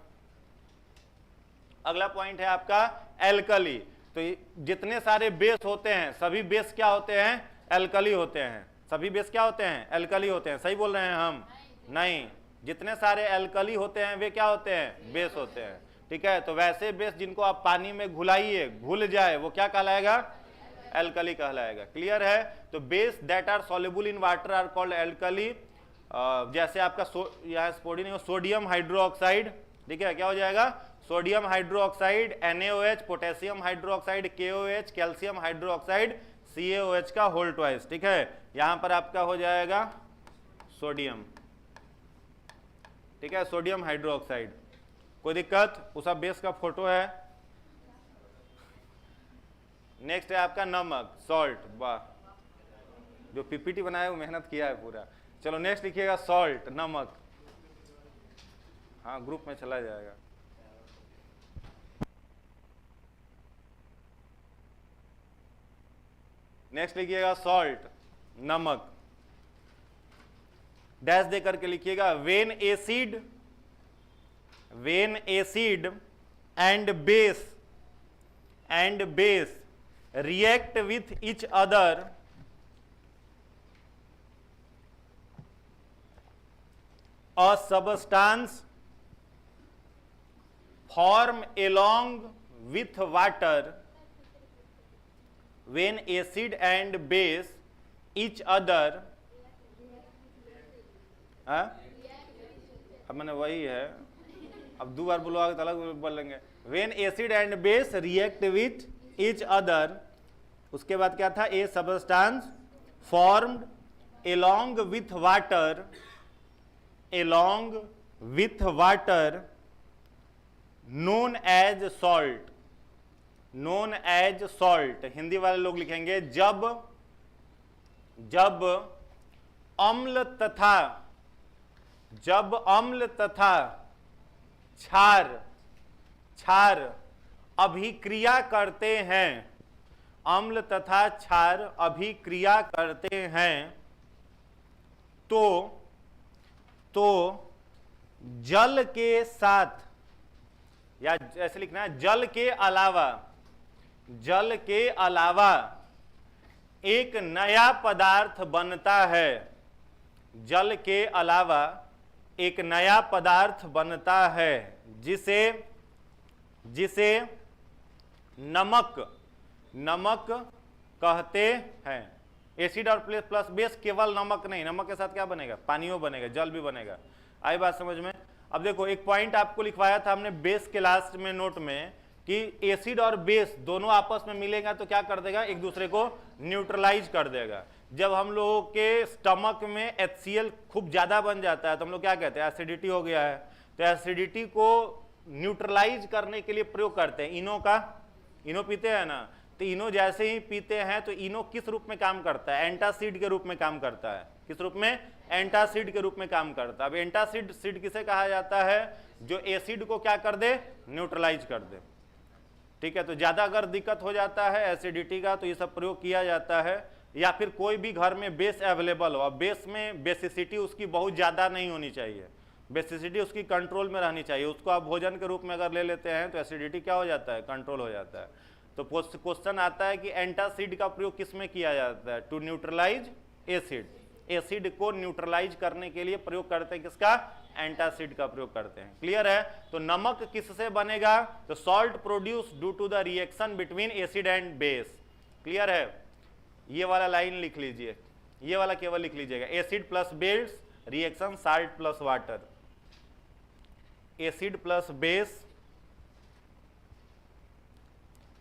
अगला पॉइंट है आपका एल्कली, तो जितने सारे बेस होते हैं सभी बेस क्या होते हैं, एल्कली होते हैं। सभी बेस क्या होते हैं, एल्कली होते हैं। सही बोल रहे हैं हम? नहीं, जितने सारे एल्कली होते हैं वे क्या होते हैं, बेस होते हैं। ठीक है, तो वैसे बेस जिनको आप पानी में घुलाइए, घुल जाए, वो क्या कहलाएगा, एल्कली कहलाएगा। क्लियर है। तो base that are soluble in water are called alkali. जैसे आपका यहाँ सोडियम हाइड्रोक्साइड, ठीक है, क्या हो जाएगा, sodium hydroxide, NaOH, potassium hydroxide KOH, calcium hydroxide CaOH का होल ट्वाइस। ठीक है, यहां पर आपका हो जाएगा सोडियम, ठीक है, सोडियम हाइड्रोक्साइड। कोई दिक्कत, उसका बेस का फोटो है। नेक्स्ट है आपका नमक, सॉल्ट। वाह, जो PPT बनाया वो मेहनत किया है पूरा। चलो नेक्स्ट लिखिएगा सॉल्ट, नमक। हाँ, ग्रुप में चला जाएगा। नेक्स्ट लिखिएगा सॉल्ट, नमक। डैश दे करके लिखिएगा when acid and base react with each other a substance form along with water when acid and base each other, अब मैंने वही है, अब दो बार बोलोगे तो अलग बोलेंगे, when acid and base react with each other, उसके बाद क्या था, a substance formed along with water known as salt, Hindi वाले लोग लिखेंगे जब अम्ल तथा क्षार अभिक्रिया करते हैं, अम्ल तथा क्षार अभिक्रिया करते हैं तो जल के साथ, या ऐसे लिखना है, जल के अलावा एक नया पदार्थ बनता है, जल के अलावा एक नया पदार्थ बनता है जिसे नमक कहते हैं। एसिड और प्लस बेस केवल नमक नहीं, नमक के साथ क्या बनेगा, पानियों बनेगा, जल भी बनेगा। आई बात समझ में? अब देखो एक पॉइंट आपको लिखवाया था हमने बेस के लास्ट में नोट में कि एसिड और बेस दोनों आपस में मिलेगा तो क्या कर देगा, एक दूसरे को न्यूट्रलाइज कर देगा। जब हम लोगों के स्टमक में HCl खूब ज्यादा बन जाता है तो हम लोग क्या कहते हैं, एसिडिटी हो गया है, तो एसिडिटी को न्यूट्रलाइज करने के लिए प्रयोग करते हैं इनो पीते हैं ना, तो इनो जैसे ही पीते हैं तो इनो किस रूप में काम करता है, एंटासिड के रूप में काम करता है। किस रूप में, एंटासिड के रूप में काम करता है। अब एंटासिड किसे कहा जाता है, जो एसिड को क्या कर दे, न्यूट्रलाइज कर दे। ठीक है, तो ज्यादा अगर दिक्कत हो जाता है एसिडिटी का तो ये सब प्रयोग किया जाता है। या फिर कोई भी घर में बेस अवेलेबल हो, अब बेस में बेसिसिटी उसकी बहुत ज्यादा नहीं होनी चाहिए, बेसिसिटी उसकी कंट्रोल में रहनी चाहिए। उसको आप भोजन के रूप में अगर ले लेते हैं तो एसिडिटी क्या हो जाता है, कंट्रोल हो जाता है। तो क्वेश्चन आता है कि एंटासिड का प्रयोग किस में किया जाता है, टू न्यूट्रलाइज एसिड, एसिड को न्यूट्रलाइज करने के लिए प्रयोग करते हैं किसका, एंटासिड का प्रयोग करते हैं। क्लियर है? तो नमक किससे बनेगा, तो salt produce due to the reaction between acid and base. Clear है? ये वाला लाइन लिख लीजिए, ये वाला केवल लिख लीजिएगा, acid plus base reaction salt plus water, acid plus base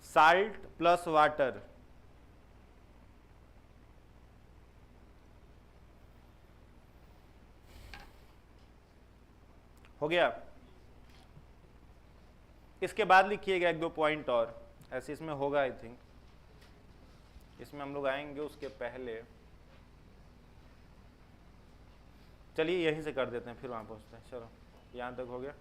salt plus water. हो गया? इसके बाद लिखिएगा एक दो पॉइंट और, ऐसे इसमें होगा, आई थिंक इसमें हम लोग आएंगे उसके पहले। चलिए यहीं से कर देते हैं, फिर वहां पहुंचते हैं। चलो यहां तक हो गया।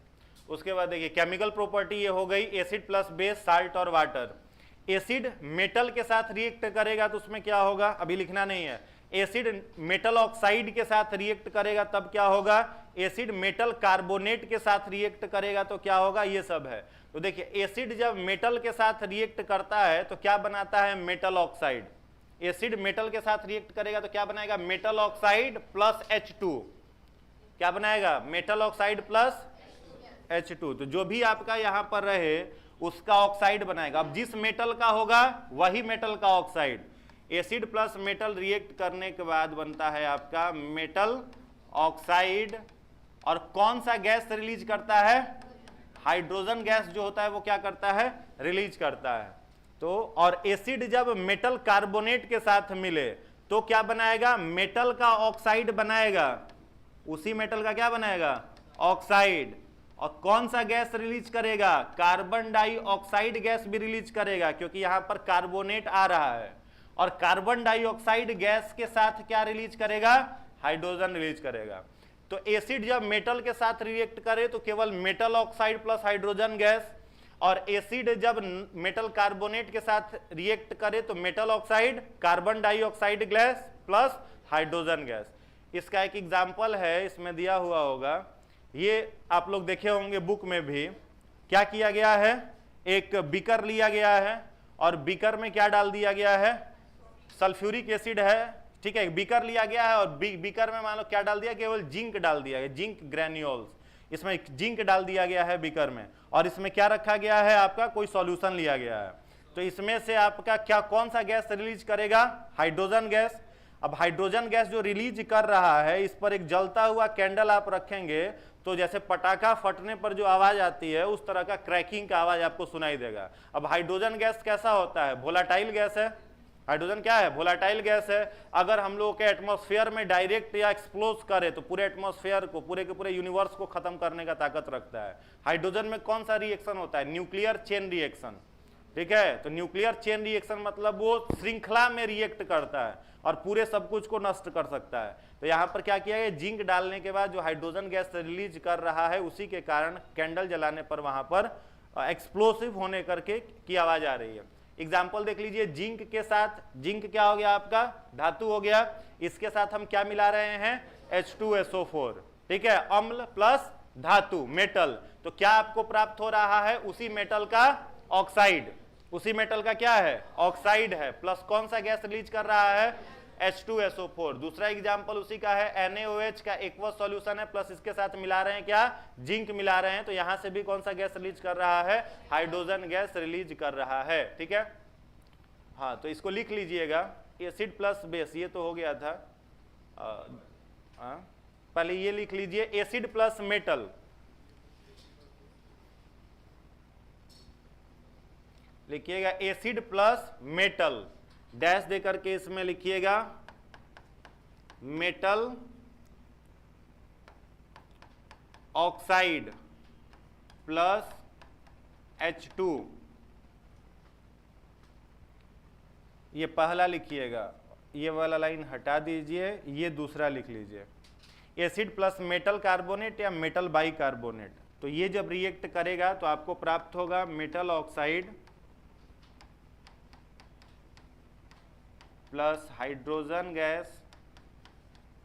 उसके बाद देखिए केमिकल प्रॉपर्टी ये हो गई, एसिड प्लस बेस साल्ट और वाटर। एसिड मेटल के साथ रिएक्ट करेगा तो उसमें क्या होगा, अभी लिखना नहीं है। एसिड मेटल ऑक्साइड के साथ रिएक्ट करेगा तब क्या होगा, एसिड मेटल कार्बोनेट के साथ रिएक्ट करेगा तो क्या होगा, ये सब है। तो देखिए एसिड जब मेटल के साथ रिएक्ट करता है तो क्या बनाता है, मेटल ऑक्साइड। एसिड मेटल के साथ रिएक्ट करेगा तो क्या बनाएगा, मेटल ऑक्साइड प्लस H2। क्या बनाएगा, मेटल ऑक्साइड प्लस H2। तो जो भी आपका यहां पर रहे उसका ऑक्साइड बनाएगा। अब जिस मेटल का होगा वही मेटल का oxide. Acid plus metal react करने के बाद बनता है आपका मेटल ऑक्साइड। और कौन सा गैस रिलीज करता है, हाइड्रोजन गैस जो होता है वो क्या करता है, रिलीज करता है। तो और एसिड जब मेटल कार्बोनेट के साथ मिले तो क्या बनाएगा, मेटल का ऑक्साइड बनाएगा। उसी मेटल का क्या बनाएगा, ऑक्साइड। और कौन सा गैस रिलीज करेगा, कार्बन डाइऑक्साइड गैस भी रिलीज करेगा, क्योंकि यहां पर कार्बोनेट आ रहा है। और कार्बन डाइऑक्साइड गैस के साथ क्या रिलीज करेगा, हाइड्रोजन रिलीज करेगा। तो एसिड जब मेटल के साथ रिएक्ट करे तो केवल metal oxide plus hydrogen gas, और एसिड जब मेटल कार्बोनेट के साथ रिएक्ट करे तो metal oxide, carbon dioxide gas plus hydrogen gas. इसका एक एग्जाम्पल है, इसमें दिया हुआ होगा, ये आप लोग देखे होंगे बुक में भी। क्या किया गया है, एक बीकर लिया गया है और बीकर में क्या डाल दिया गया है, सल्फ्यूरिक एसिड है। ठीक है, बीकर लिया गया है और बीकर में मान लो क्या डाल दिया, केवल जिंक डाल दिया है, जिंक ग्रेन्यूल्स। इसमें जिंक डाल दिया गया है बीकर में, और इसमें क्या रखा गया है, आपका कोई सॉल्यूशन लिया गया है। तो इसमें से आपका क्या कौन सा गैस रिलीज करेगा, हाइड्रोजन गैस। अब हाइड्रोजन गैस जो रिलीज कर रहा है, इस पर एक जलता हुआ कैंडल आप रखेंगे तो जैसे पटाखा फटने पर जो आवाज आती है उस तरह का क्रैकिंग का आवाज आपको सुनाई देगा। अब हाइड्रोजन गैस कैसा होता है, वोलाटाइल गैस है। हाइड्रोजन क्या है, वोलाटाइल गैस है। अगर हम लोग के एटमॉस्फेयर में डायरेक्ट या एक्सप्लोज करे तो पूरे एटमॉस्फेयर को, पूरे के पूरे यूनिवर्स को खत्म करने का ताकत रखता है। हाइड्रोजन में कौन सा रिएक्शन होता है, न्यूक्लियर चेन रिएक्शन, ठीक है। तो न्यूक्लियर चेन रिएक्शन मतलब वो श्रृंखला में रिएक्ट करता है और पूरे सब कुछ को नष्ट कर सकता है। तो यहाँ पर क्या किया है, जिंक डालने के बाद जो हाइड्रोजन गैस रिलीज कर रहा है उसी के कारण कैंडल जलाने पर वहां पर एक्सप्लोसिव होने करके की आवाज आ रही है। एग्जाम्पल देख लीजिए, जिंक के साथ, जिंक क्या हो गया आपका, धातु हो गया, इसके साथ हम क्या मिला रहे हैं, H2SO4, ठीक है, अम्ल प्लस धातु, मेटल। तो क्या आपको प्राप्त हो रहा है, उसी मेटल का ऑक्साइड, उसी मेटल का क्या है, ऑक्साइड है, प्लस कौन सा गैस रिलीज कर रहा है, H2SO4। दूसरा एग्जांपल उसी का है, NaOH का एक्वस सॉल्यूशन है, प्लस इसके साथ मिला रहे हैं क्या, जिंक मिला रहे हैं, तो यहां से भी कौन सा गैस रिलीज कर रहा है, हाइड्रोजन गैस रिलीज कर रहा है, ठीक है। हाँ, तो इसको लिख लीजिएगा, एसिड प्लस बेस, ये तो हो गया था। पहले ये लिख लीजिए, एसिड प्लस मेटल, लिखिएगा एसिड प्लस मेटल, डैश देकर के इसमें लिखिएगा मेटल ऑक्साइड प्लस H2, ये पहला लिखिएगा, ये वाला लाइन हटा दीजिए, ये दूसरा लिख लीजिए, एसिड प्लस मेटल कार्बोनेट या मेटल बाई कार्बोनेट। तो ये जब रिएक्ट करेगा तो आपको प्राप्त होगा metal oxide plus hydrogen gas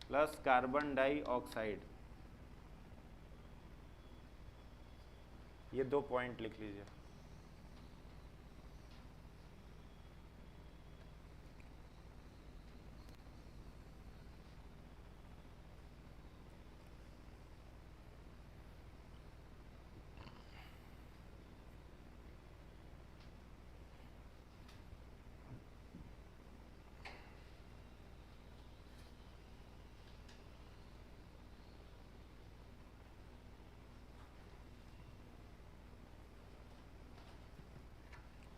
plus carbon dioxide. ये 2 पॉइंट लिख लीजिए।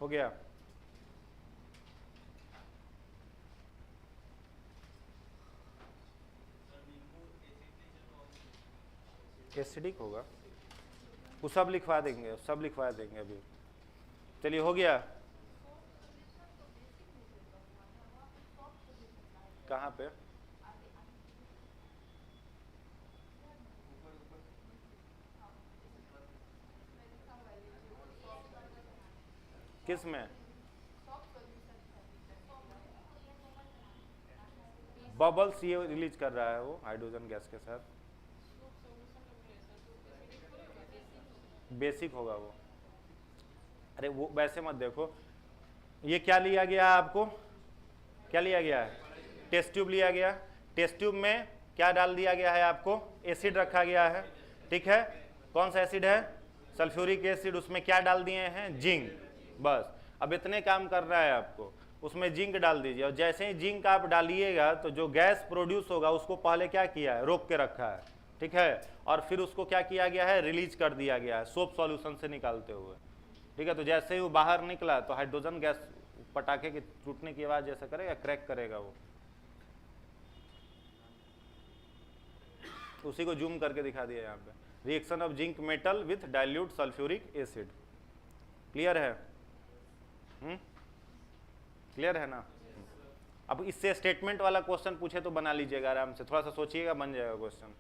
हो गया, एसिडिक होगा, वो सब लिखवा देंगे, सब लिखवा देंगे अभी। चलिए हो गया, कहाँ पे, किस में, बबल्स ये रिलीज कर रहा है वो हाइड्रोजन गैस के साथ, बेसिक होगा वो। अरे वो वैसे मत देखो, ये क्या लिया गया आपको, क्या लिया गया है, टेस्ट ट्यूब लिया गया, टेस्ट ट्यूब में क्या डाल दिया गया है आपको, एसिड रखा गया है, ठीक है। कौन सा एसिड है, सल्फ्यूरिक एसिड, उसमें क्या डाल दिए हैं, जिंक, बस। अब इतने काम कर रहा है आपको, उसमें जिंक डाल दीजिए, और जैसे ही जिंक आप डालिएगा तो जो गैस प्रोड्यूस होगा उसको पहले क्या किया है, रोक के रखा है, ठीक है, और फिर उसको क्या किया गया है, रिलीज कर दिया गया है सोप सॉल्यूशन से निकालते हुए, ठीक है। तो जैसे ही वो बाहर निकला तो हाइड्रोजन गैस पटाखे के टूटने की आवाज जैसा करेगा, क्रैक करेगा वो। उसी को जूम करके दिखा दिया यहाँ पे, reaction of zinc metal with dilute sulphuric acid. Clear है, क्लियर है ना। अब इससे स्टेटमेंट वाला क्वेश्चन पूछे तो बना लीजिएगा आराम से, थोड़ा सा सोचिएगा, बन जाएगा क्वेश्चन।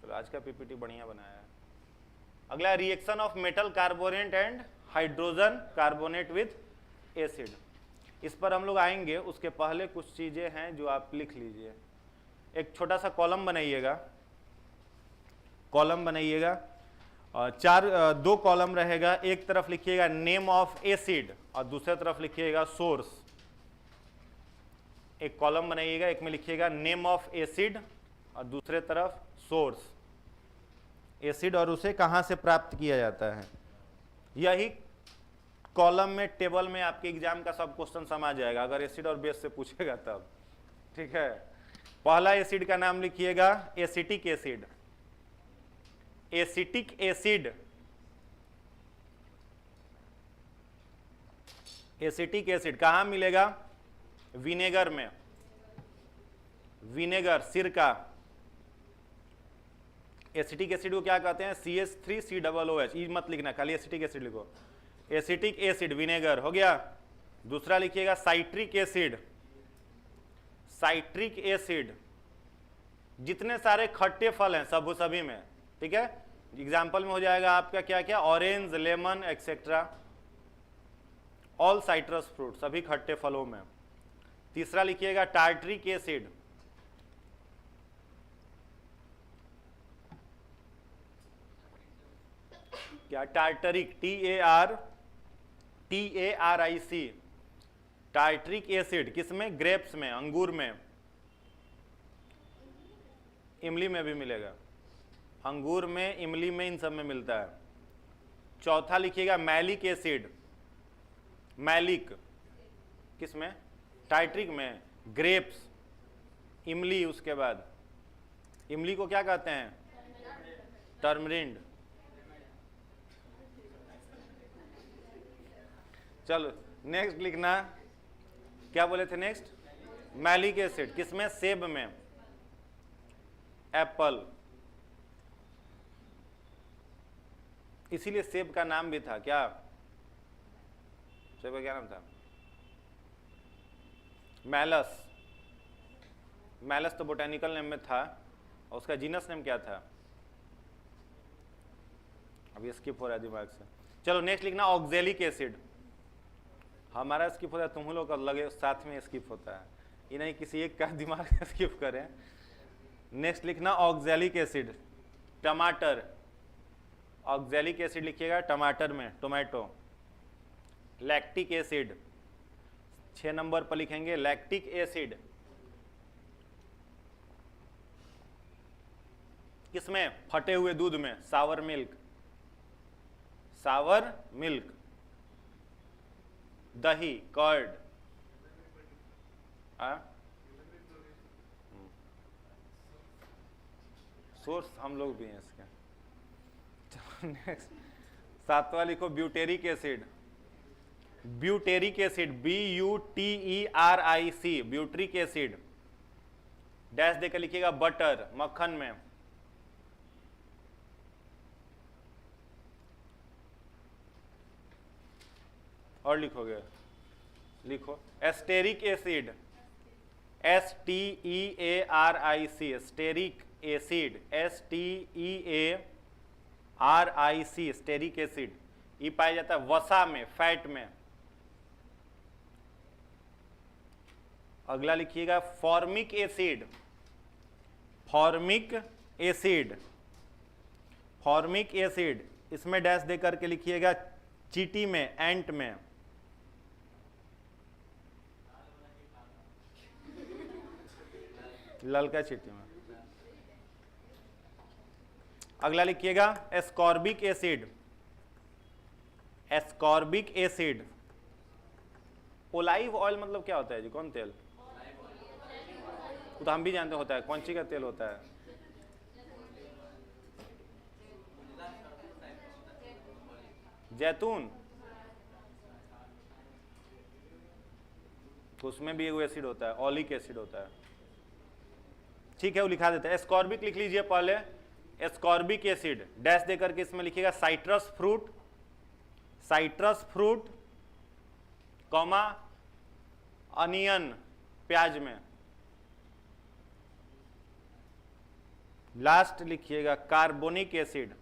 चलो आज का पीपीटी बढ़िया बनाया है। अगला reaction of metal carbonate and hydrogen carbonate with acid, इस पर हम लोग आएंगे। उसके पहले कुछ चीजें हैं जो आप लिख लीजिए। एक छोटा सा कॉलम बनाइएगा, कॉलम बनाइएगा, 2 कॉलम रहेगा। एक तरफ लिखिएगा नेम ऑफ एसिड और दूसरे तरफ लिखिएगा सोर्स। एक कॉलम बनाइएगा, एक में लिखिएगा नेम ऑफ एसिड और दूसरे तरफ सोर्स। एसिड और उसे कहाँ से प्राप्त किया जाता है। यही कॉलम में टेबल में आपके एग्जाम का सब क्वेश्चन समा जाएगा अगर एसिड और बेस से पूछेगा तब। ठीक है, पहला एसिड का नाम लिखिएगा acetic acid. Acetic acid, acetic acid कहाँ मिलेगा? विनेगर में, विनेगर, सिरका। एसिटिक एसिड को क्या कहते हैं? CH3COOH। ई मत लिखना, खाली एसिटिक एसिड लिखो। एसिटिक एसिड विनेगर हो गया। दूसरा लिखिएगा साइट्रिक एसिड। साइट्रिक एसिड, जितने सारे खट्टे फल हैं सब सभी में, ठीक है, एग्जाम्पल में हो जाएगा आपका क्या क्या, orange, lemon etcetera, all citrus fruit, सभी खट्टे फलों में। तीसरा लिखिएगा टार्ट्रिक एसिड। क्या? टार्टरिक, TARTARIC, टार्ट्रिक एसिड किसमें? ग्रेप्स में, अंगूर में, इमली में भी मिलेगा, अंगूर में, इमली में, इन सब में मिलता है। चौथा लिखिएगा मैलिक एसिड। मैलिक किसमें? टार्ट्रिक में, ग्रेप्स, इमली, उसके बाद इमली को क्या कहते हैं? टर्मरिंड। चलो नेक्स्ट लिखना, क्या बोले थे नेक्स्ट? मैलिक एसिड किसमें? सेब में, एप्पल, इसीलिए सेब का नाम भी था क्या? सेब का क्या नाम था? मैलस। मैलस तो बोटेनिकल नेम में था, और उसका जीनस नेम क्या था? अभी स्किप हो रहा है दिमाग से। चलो नेक्स्ट लिखना ऑक्जेलिक एसिड। हमारा स्किप होता है, तुम लोग का लगे साथ में स्किप होता है, ये नहीं किसी एक का दिमाग स्किप करें। नेक्स्ट लिखना ऑक्जेलिक एसिड। टमाटर, ऑक्जेलिक एसिड लिखिएगा टमाटर में, टोमेटो। लैक्टिक एसिड 6 नंबर पर लिखेंगे, लैक्टिक एसिड किसमें? फटे हुए दूध में, सावर मिल्क, सावर मिल्क। दही, कर्ड, सोर्स हम लोग भी हैं इसके। चलो नेक्स्ट, सातवां लिखो butyric acid. Butyric acid, BUTERIC, butyric acid. Dash देकर लिखिएगा बटर, मक्खन में। और लिखोगे, लिखो asterisk acid, STEARIC, stearic acid, STEARIC, stearic acid. ये पाया जाता है वसा में, फैट में। अगला लिखिएगा formic acid. Formic acid, formic acid, इसमें डैश दे करके लिखिएगा चींटी में, एंट में। ललका चींटी में। अगला लिखिएगा ascorbic acid. Ascorbic acid, olive oil मतलब क्या होता है जी? कौन तेल? तो हम भी जानते होता है, कौन सी का तेल होता है? जैतून, तो उसमें भी एक एसिड होता है, ऑलिक एसिड होता है। ठीक है, वो लिखा देता है। एस्कॉर्बिक लिख लीजिए पहले, एस्कॉर्बिक एसिड डैश देकर के इसमें लिखिएगा citrus fruit, citrus fruit, comma onion, प्याज में। लास्ट लिखिएगा carbonic acid.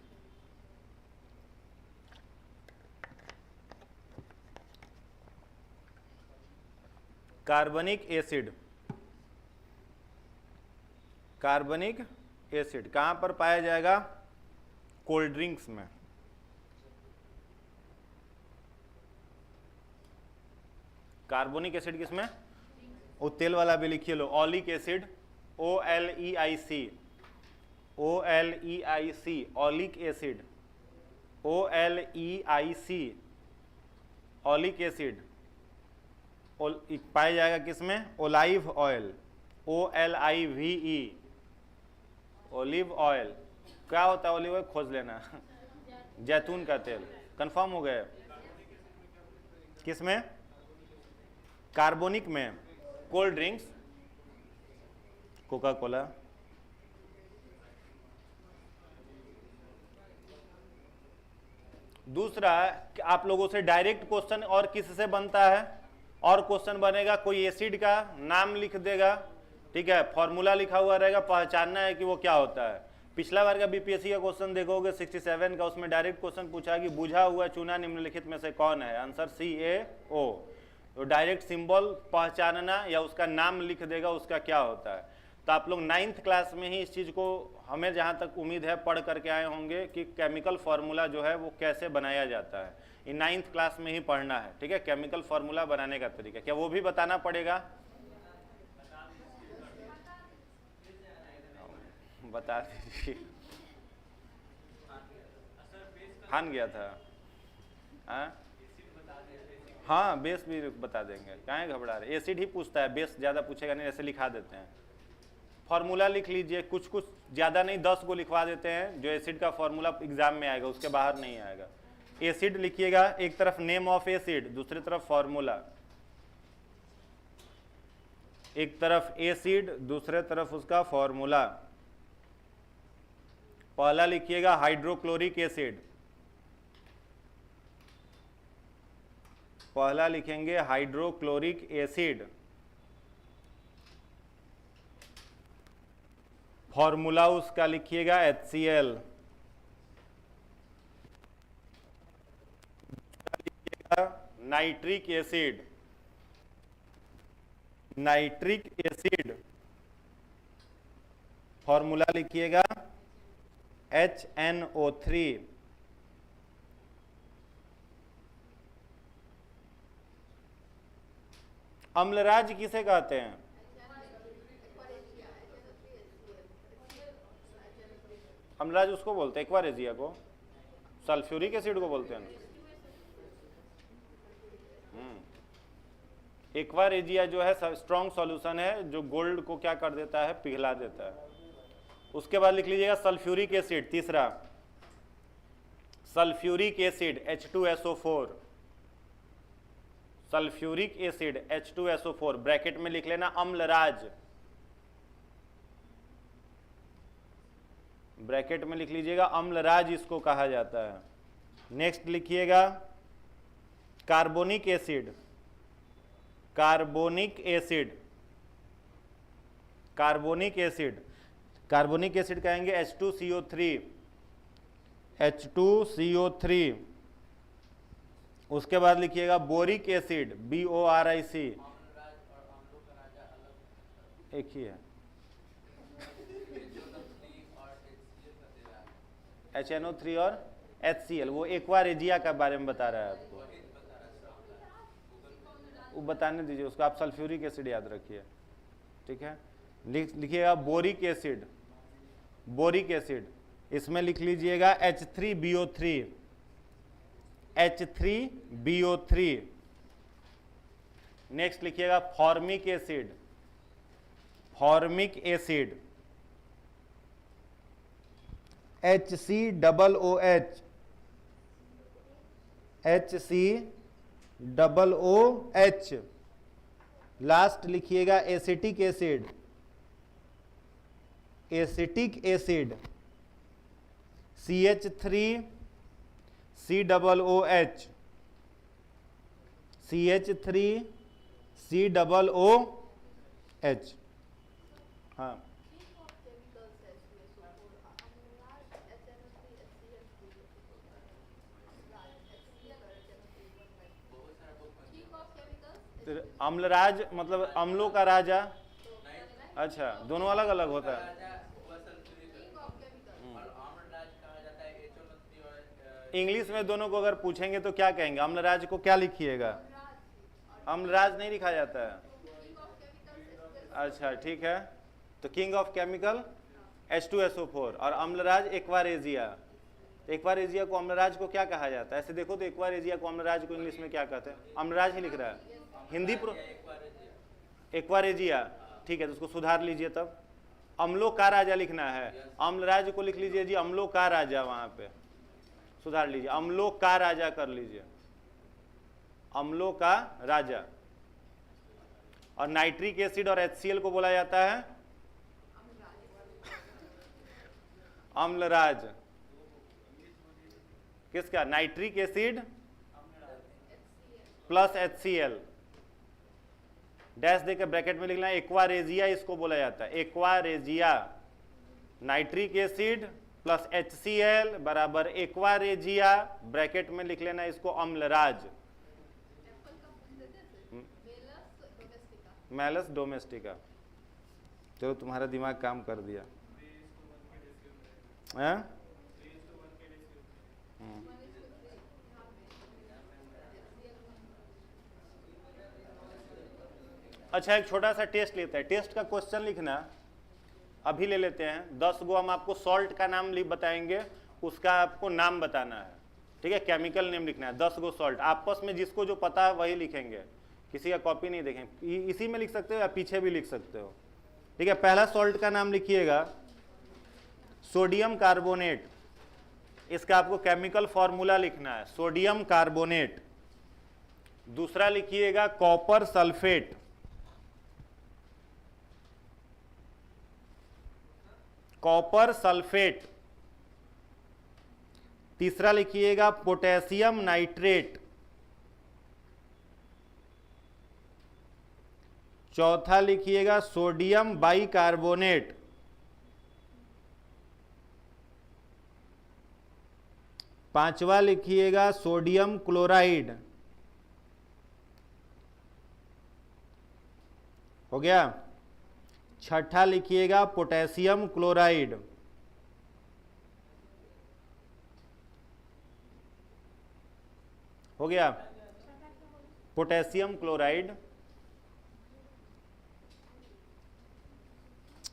Carbonic acid, carbonic acid कहां पर पाया जाएगा? कोल्ड ड्रिंक्स में। कार्बोनिक एसिड किसमें? वो तेल वाला भी लिखिए लो, oleic acid, OLEIC, OLEIC, oleic acid, OLEIC, oleic acid पाया जाएगा किसमें? Olive oil, OLIVE, olive oil. क्या होता है ओलिव ऑयल? खोज लेना जैतून का तेल। कंफर्म हो गए? किसमें? कार्बोनिक में। Cold drinks, Coca Cola. दूसरा, आप लोगों से डायरेक्ट क्वेश्चन और किससे बनता है? और क्वेश्चन बनेगा, कोई एसिड का नाम लिख देगा, ठीक है, फॉर्मूला लिखा हुआ रहेगा, पहचानना है कि वो क्या होता है। पिछला बार का बीपीएससी का क्वेश्चन देखोगे 67 का, उसमें डायरेक्ट क्वेश्चन पूछा कि बुझा हुआ चूना निम्नलिखित में से कौन है? Answer CaO। तो डायरेक्ट सिंबल पहचानना या उसका नाम लिख देगा, उसका क्या होता है। तो आप लोग 9th क्लास में ही इस चीज़ को, हमें जहाँ तक उम्मीद है, पढ़ करके आए होंगे कि केमिकल फार्मूला जो है वो कैसे बनाया जाता है। ये 9th क्लास में ही पढ़ना है, ठीक है। केमिकल फार्मूला बनाने का तरीका क्या वो भी बताना पड़ेगा? बता दीजिए। हान गया था। हाँ, बेस भी बता देंगे, काहे घबरा रहे? एसिड ही पूछता है, बेस ज़्यादा पूछेगा नहीं, ऐसे लिखा देते हैं। फार्मूला लिख लीजिए, कुछ कुछ ज़्यादा नहीं, 10 को लिखवा देते हैं, जो एसिड का फार्मूला एग्जाम में आएगा, उसके बाहर नहीं आएगा। एसिड लिखिएगा, एक तरफ नेम ऑफ एसिड, दूसरी तरफ फार्मूला। एक तरफ एसिड, दूसरे तरफ उसका फार्मूला। पहला लिखिएगा हाइड्रोक्लोरिक एसिड, पहला लिखेंगे हाइड्रोक्लोरिक एसिड। फॉर्मूला उसका लिखिएगा HCl। लिखिएगा nitric acid, nitric acid. Formula लिखिएगा HNO3। अम्लराज किसे कहते हैं? अम्लराज उसको बोलते हैं, एक्वारेजिया को, सल्फ्यूरिक एसिड को बोलते हैं। एक्वारेजिया जो है स्ट्रॉन्ग सॉल्यूशन है, जो गोल्ड को क्या कर देता है? पिघला देता है। उसके बाद लिख लीजिएगा सल्फ्यूरिक एसिड, तीसरा sulphuric acid H2SO4, sulphuric acid H2SO4, bracket में लिख लेना अम्लराज, ब्रैकेट में लिख लीजिएगा अम्लराज इसको कहा जाता है। नेक्स्ट लिखिएगा carbonic acid, carbonic acid, carbonic acid, carbonic acid कहेंगे H2CO3, H2CO3। उसके बाद लिखिएगा बोरिक एसिड, BORIC, एक ही है। HNO3 और HCl, वो एक्वारेजिया का बारे में बता रहा है आपको, वो बताने दीजिए उसको, आप सल्फ्यूरिक एसिड याद रखिए, ठीक है। लिखिएगा बोरिक एसिड, बोरिक एसिड, इसमें लिख लीजिएगा H3BO3, H3BO3। नेक्स्ट लिखिएगा formic acid, formic acid HCOOH, HCOOH। Last लिखिएगा acetic acid, acetic acid CH3COOH, CH3COOH। हाँ, अम्लराज मतलब अम्लों का राजा। अच्छा, दोनों अलग अलग होता है। इंग्लिश में दोनों को अगर पूछेंगे तो क्या कहेंगे? अम्लराज को क्या लिखिएगा? अम्लराज नहीं लिखा जाता है। अच्छा ठीक है, तो किंग ऑफ केमिकल H2SO4 और अम्लराज एक्वारेजिया। एक्वारेजिया को अम्लराज को क्या कहा जाता है? ऐसे देखो तो एक्वारेजिया को अम्लराज को इंग्लिश में क्या कहते हैं? अम्लराज ही लिख रहा है हिंदी प्रो एक्वारेजिया। ठीक है, तो उसको सुधार लीजिए। तब अम्लों का राजा लिखना है, अम्लराज को लिख लीजिए जी अम्लों का राजा, वहां पे सुधार लीजिए, अम्लों का राजा कर लीजिए, अम्लों का राजा। और नाइट्रिक एसिड और HCl को बोला जाता है अम्लराज। किसका? Nitric acid plus HCl, dash देकर ब्रैकेट में लिखना है एक्वारेजिया, इसको बोला जाता है aqua regia. Nitric acid plus HCl बराबर एक्वारेजिया, ब्रैकेट में लिख लेना इसको अम्लराज, मेलस डोमेस्टिका। चलो तुम्हारा दिमाग काम कर दिया। अच्छा, एक छोटा सा टेस्ट लेते हैं। टेस्ट का क्वेश्चन लिखना अभी ले लेते हैं। 10 गो हम आपको सॉल्ट का नाम बताएंगे, उसका आपको नाम बताना है। ठीक है, केमिकल नेम लिखना है। 10 गो सॉल्ट, आपस में जिसको जो पता है वही लिखेंगे, किसी का कॉपी नहीं देखेंगे। इसी में लिख सकते हो या पीछे भी लिख सकते हो। ठीक है, पहला सॉल्ट का नाम लिखिएगा सोडियम कार्बोनेट। इसका आपको केमिकल फॉर्मूला लिखना है सोडियम कार्बोनेट। दूसरा लिखिएगा कॉपर सल्फेट, कॉपर सल्फेट। तीसरा लिखिएगा पोटेशियम नाइट्रेट। चौथा लिखिएगा सोडियम बाइकार्बोनेट। पांचवा लिखिएगा सोडियम क्लोराइड। हो गया। छठा लिखिएगा पोटेशियम क्लोराइड। हो गया, पोटेशियम क्लोराइड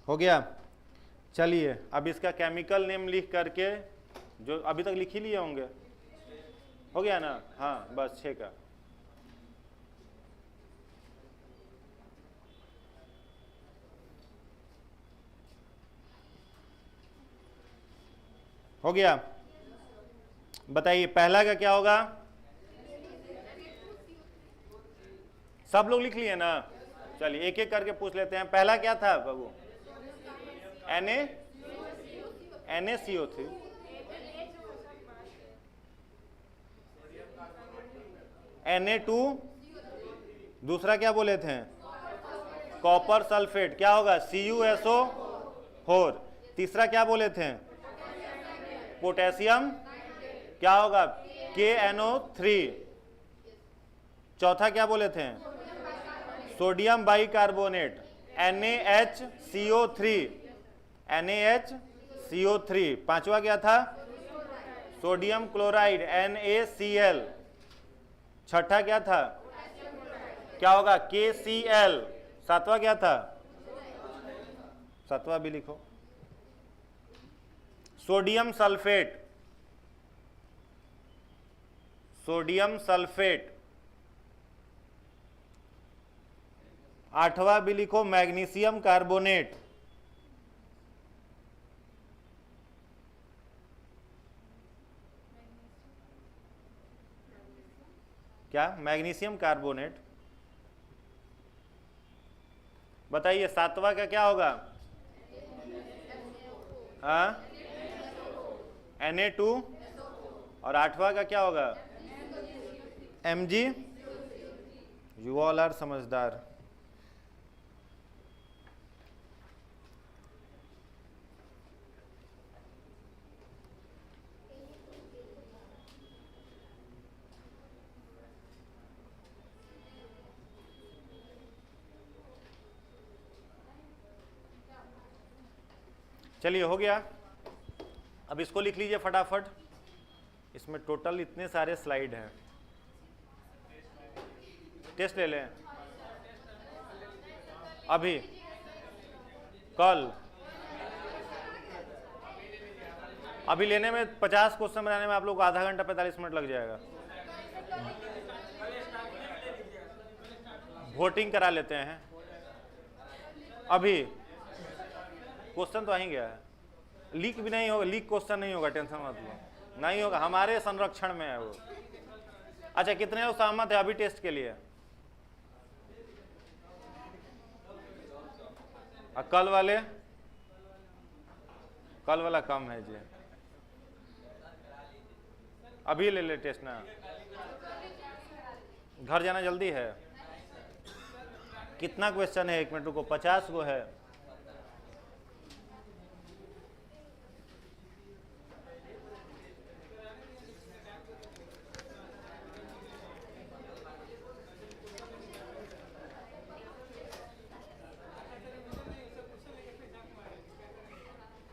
हो गया। चलिए अब इसका केमिकल नेम लिख करके, जो अभी तक लिख ही लिए होंगे, हो गया ना? हाँ, बस 6 का। हो गया। बताइए पहला का क्या होगा? सब लोग लिख लिए ना? चलिए एक एक करके पूछ लेते हैं। पहला क्या था बाबू? NaCO3। Na2। दूसरा क्या बोले थे? Copper sulphate. क्या होगा? CuSO4। तीसरा क्या बोले थे? पोटेशियम। क्या होगा? KNO3। चौथा क्या बोले थे? Sodium bicarbonate NaHCO3। NaHCO3। पांचवा क्या था? Sodium chloride NaCl। छठा क्या था? क्या होगा? KCl। सातवां क्या था? सातवां भी लिखो, सोडियम सल्फेट। Sodium sulphate. आठवां भी लिखो मैग्नीशियम कार्बोनेट। क्या? Magnesium carbonate. बताइए सातवां का क्या होगा? हाँ, Na2। और आठवां का क्या होगा? Mg। यू ऑल आर समझदार। चलिए हो गया। अब इसको लिख लीजिए फटाफट। इसमें टोटल इतने सारे स्लाइड हैं। टेस्ट ले लें अभी, कल, अभी लेने में 50 क्वेश्चन बनाने में आप लोग को आधा घंटा 45 मिनट लग जाएगा। वोटिंग करा लेते हैं अभी। क्वेश्चन तो आ ही गया है, लीक भी नहीं होगा, लीक क्वेश्चन नहीं होगा, टेंशन मत लो, नहीं होगा, हमारे संरक्षण में है वो। अच्छा कितने लोग सहमत है अभी टेस्ट के लिए? कल वाले, कल वाला कम है जी, अभी ले ले टेस्ट ना, घर जाना जल्दी है। कितना क्वेश्चन है? 1 मिनट रुको, 50 गो है।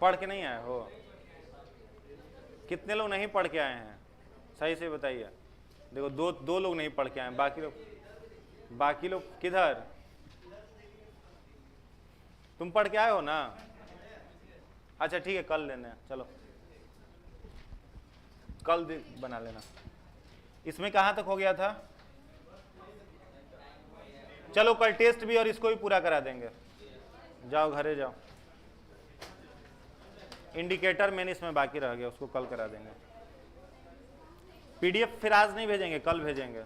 पढ़ के नहीं आए हो? कितने लोग नहीं पढ़ के आए हैं सही से बताइए। देखो दो लोग नहीं पढ़ के आए, बाकी लोग किधर? तुम पढ़ के आए हो ना? अच्छा ठीक है, कल लेना, चलो कल बना लेना। इसमें कहाँ तक हो गया था? चलो कल टेस्ट भी और इसको भी पूरा करा देंगे। जाओ घरे जाओ। इंडिकेटर मैंने इसमें बाकी रह गया, उसको कल करा देंगे। पीडीएफ फिर आज नहीं भेजेंगे, कल भेजेंगे।